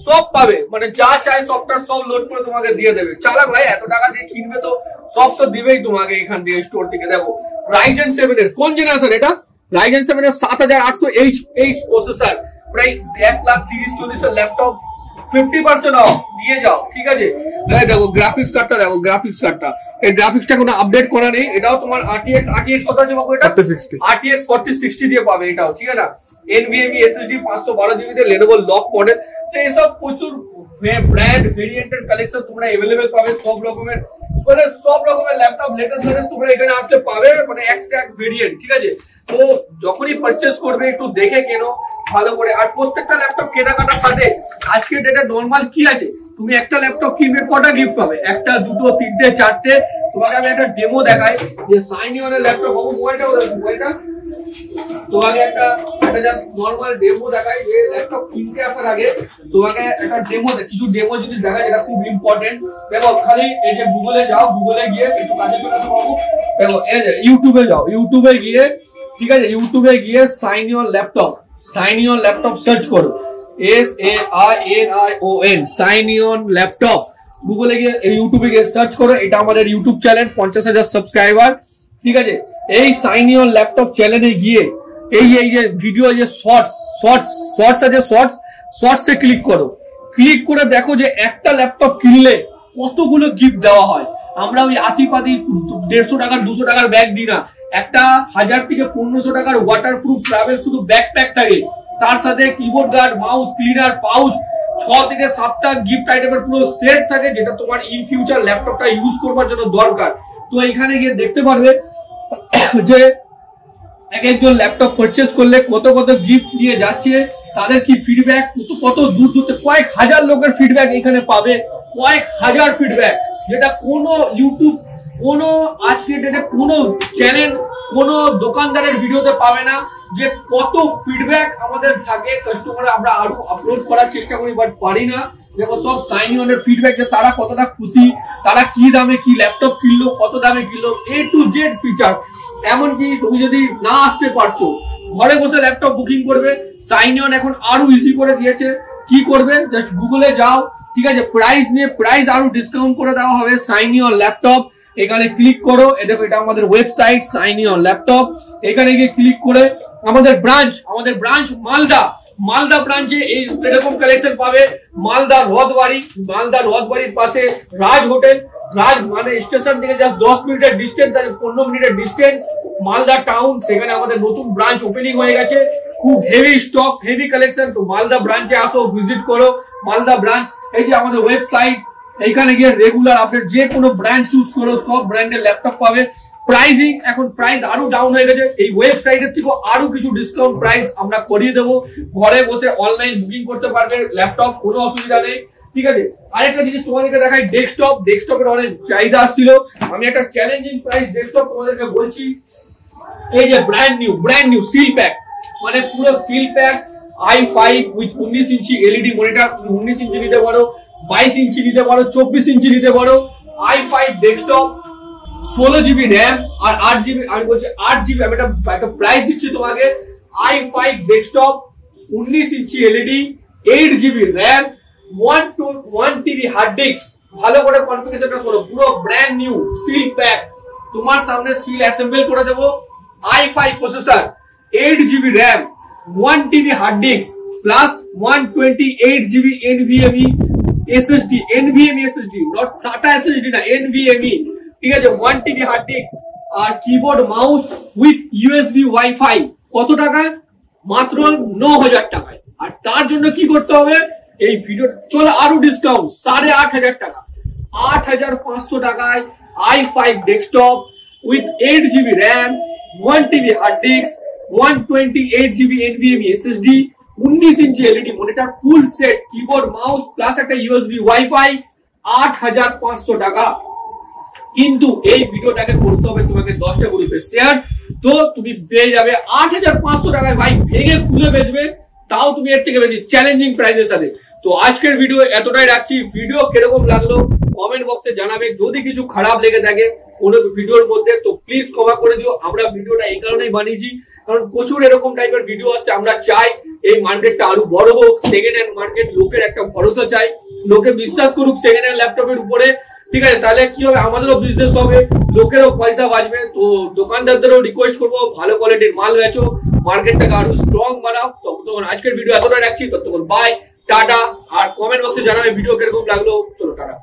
সব পাবে, মানে যা চাই সফটওয়্যার সব লোড করে তোমাকে দিয়ে দেবে। চালা ভাই এত টাকা দিয়ে কিনবে তো সব তো দিবেই তোমাকে এখান থেকে স্টোর থেকে। দেখো Ryzen 7 এর কোন জেনারেশন? এটা Ryzen 7 এর 7800H প্রসেসর, প্রায় 1,30,40,000 এর ল্যাপটপ 50% অফ নিয়ে যাও। ঠিক আছে, দেখো গ্রাফিক্স কার্ডটা, দেখো গ্রাফিক্স কার্ডটা, এই গ্রাফিক্সটা কোনো আপডেট করা নেই, এটাও তোমার RTX কত আছে বাবু? এটা 4060 RTX 4060 দিয়ে পাবে এটাও, ঠিক আছে না। NVMe SSD 512GB তে Lenovo Lock মডেল। তো এসব প্রচুর ব্র্যান্ড ভেরিয়েন্টের কালেকশন তোমরা अवेलेबल পাবে, সব রকমের ল্যাপটপ লেটেস্ট তোমরা এখানে আসলে পাবে, মানে এক ভেরিয়েন্ট। ঠিক আছে, তো যখনই পারচেজ করবে একটু দেখে কেনো ভালো করে। আর প্রত্যেকটা ল্যাপটপ কেনাকাটার সাথে আজকে ডেটে নরমাল কি আছে, তুমি একটা ল্যাপটপ কিনবে কটা গিফট পাবে? একটা, দুটো, তিনটে, চারটে। তোমাকে আমি একটা ডেমো দেখাই যে সাইনিয়নের ল্যাপটপ পাবো, মোবাইলটা তোমাকে একটা জাস্ট নরমাল ডেমো দেখাই যে ল্যাপটপ কিনতে আসার আগে তোমাকে একটা ডেমো, কিছু ডেমো জিনিস দেখাই যেটা খুব ইম্পর্টেন্ট। দেখো খালি এই যে গুগলে যাও, গুগলে গিয়ে একটু কাছে চলে আসো বাবু, দেখো এই যে ইউটিউবে যাও, ইউটিউবে গিয়ে, ঠিক আছে, ইউটিউবে গিয়ে সাইনিয়ন ল্যাপটপ সার্চ করো, SAINION সাইনিয়ন ল্যাপটপ। গুগলে গিয়ে ইউটিউবে গিয়ে সার্চ করো, এটা আমাদের ইউটিউব চ্যানেল 50,000 সাবস্ক্রাইবার। ঠিক আছে, এই সাইনিয়ন ল্যাপটপ চ্যানেলে গিয়ে এই যে ভিডিও, যে শর্টস আছে, শর্টসে ক্লিক করো, ক্লিক করে দেখো যে একটা ল্যাপটপ কিনলে কতগুলো গিফট দেওয়া হয়। আমরা ওই আতিপাতি 150 টাকার 200 টাকার ব্যাগ দিই না, একটা 1000 থেকে 1500 টাকার ওয়াটারপ্রুফ ট্রাভেল শুধু ব্যাকপ্যাক থাকে, তার সাথে keyboard guard, mouse, cleaner, pouch, 6 থেকে 7টা গিফট আইটেমের পুরো সেট থাকে, যেটা তোমার ইন ফিউচার ল্যাপটপটা ইউজ করবার জন্য দরকার। তো এখানে গিয়ে দেখতে পারবে যে এক একজন ল্যাপটপ পারচেজ করলে কত কত গিফট নিয়ে যাচ্ছে, তাদের কি ফিডব্যাক, কত দূর দূর কয়েক হাজার লোকের ফিডব্যাক এখানে পাবে, কয়েক হাজার ফিডব্যাক, যেটা কোনো ইউটিউব, কোনো আজকের ডেটে কোনো চ্যানেল, কোনো দোকানদারের ভিডিওতে পাবে না। যে কত ফিডব্যাক আমাদের থাকে কাস্টমার, আমরা আরো আপলোড করার চেষ্টা করি বাট পারি না। দেখো সব সাইন অনের ফিডব্যাক, যে তারা কতটা খুশি, তারা কি দামে কি ল্যাপটপ কিনলো, কত দামে কিনলো, A to Z ফিচার। এমনকি তুমি যদি না আসতে পারছো, ঘরে বসে ল্যাপটপ বুকিং করবে। সাইন অন এখন আরো ইজি করে দিয়েছে। কি করবে, জাস্ট গুগলে যাও, ঠিক আছে, প্রাইস নিয়ে প্রাইস আরো ডিসকাউন্ট করে দেওয়া হবে। সাইন অন ল্যাপটপ, এখানে ক্লিক করো, দেখো এটা আমাদের ওয়েবসাইট সাইন অন ল্যাপটপ। এখানে গিয়ে ক্লিক করে আমাদের ব্রাঞ্চ মালদা ব্রাঞ্চে এই এরকম কালেকশন পাবে। মালদা রথবাড়ির পাশে রাজ হোটেল, রাজ মানে স্টেশন থেকে জাস্ট 10 মিনিটের ডিস্টেন্স আছে, 15 মিনিটের ডিস্টেন্স মালদা টাউন। সেখানে আমাদের নতুন ব্রাঞ্চ ওপেনিং হয়ে গেছে, খুব হেভি স্টক, হেভি কালেকশন। তো মালদা ব্রাঞ্চে আসো, ভিজিট করো মালদা ব্রাঞ্চ। এই যে আমাদের ওয়েবসাইট, এইখানে গিয়ে রেগুলার আপডেট, যে কোনো ব্র্যান্ড চুজ করো, সব ব্র্যান্ডের ল্যাপটপ পাবে। প্রাইসিং এখন প্রাইস আরো ডাউন হয়ে গেছে, এই ওয়েবসাইটের থেকে আরো কিছু ডিসকাউন্ট প্রাইস আমরা করিয়ে দেবো। ঘরে বসে অনলাইন বুকিং করতে পারবে ল্যাপটপ, কোনো অসুবিধা নেই, ঠিক আছে। আরেকটা জিনিস তোমাদেরকে দেখাই, ডেস্কটপের অনেক চাহিদা আসছিল। আমি একটা চ্যালেঞ্জিং প্রাইস ডেস্কটপ তোমাদেরকে বলছি। এই যে ব্র্যান্ড নিউ সিল প্যাক, মানে পুরো seal pack i5 with 19 inch LED monitor. তুমি 19 ইঞ্চি নিতে পারো, 22 ইঞ্চি নিতে পারো, 24 ইঞ্চি নিতে পারো। i5 ডেস্কটপ, 16 জিবি র্যাম আর 8 জিবি, আমি বলছি 8 জিবি, আমি একটা প্রাইস দিচ্ছি তোমাকে। i5 desktop, 19 inch LED, 8 GB RAM, 1 TB hard disk. ভালো করে কনফিগারেশনটা শোনো, পুরো ব্র্যান্ড নিউ সিল প্যাক, তোমার সামনে সিল অ্যাসেম্বল করে দেবো। i5 processor, 8 GB RAM, 1 TB hard disk plus 128 GB NVMe SSD, not SATA SSD না, NVMe, ঠিক আছে। 1 টিবি হার্ড ডিস্ক আর keyboard mouse with USB WiFi. কত টাকায়? মাত্র 9000 টাকায়। আর তার জন্য কি করতে হবে, এই ভিডিও চলো আরো ডিসকাউন্ট, 8500 টাকা, 8500 টাকায় i5 desktop with 8 GB RAM, 1 TB hard disk, 128 GB NVMe SSD, 19 inch LED monitor, full set keyboard mouse plus একটা USB ওয়াইফাই, 8500 টাকা। কিন্তু এই ভিডিওটাকে করতে হবে তোমাকে 10টা গ্রুপে শেয়ার, তো তুমি পেয়ে যাবে 8500 টাকায়। ভাই ভেঙে খুলে বেচবে, তাও তুমি এর থেকে বেশি চ্যালেঞ্জিং প্রাইসের সাথে। তো আজকের ভিডিও এতটাই রাখছি। ভিডিও কিরকম লাগলো কমেন্ট বক্সে জানাবে। যদি কিছু খারাপ লেগে থাকে কোনো ভিডিওর মধ্যে তো প্লিজ ক্ষমা করে দিও। আমরা ভিডিওটা এই কারণেই বানিয়েছি কারণ প্রচুর এরকম টাইপের ভিডিও আসছে। আমরা চাই এই মার্কেটটা আরো বড় হোক, সেকেন্ড হ্যান্ড মার্কেট, লোকের একটা ভরসা চাই, লোকে বিশ্বাস করুক সেকেন্ড হ্যান্ড ল্যাপটপের উপরে, ঠিক আছে। তাহলে কি হবে, আমাদেরও বিজনেস হবে, লোকেরও পয়সা বাঁচবে। তো দোকানদারদেরও রিকোয়েস্ট করবো ভালো কোয়ালিটির মাল বেচো, মার্কেটটাকে আরো স্ট্রং বানাও। তখন আজকের ভিডিও এতটা রাখছি, ততক্ষণ বাই, টাটা। আর কমেন্ট বক্সে জানাবে ভিডিও কিরকম লাগলো। চলো টাটা।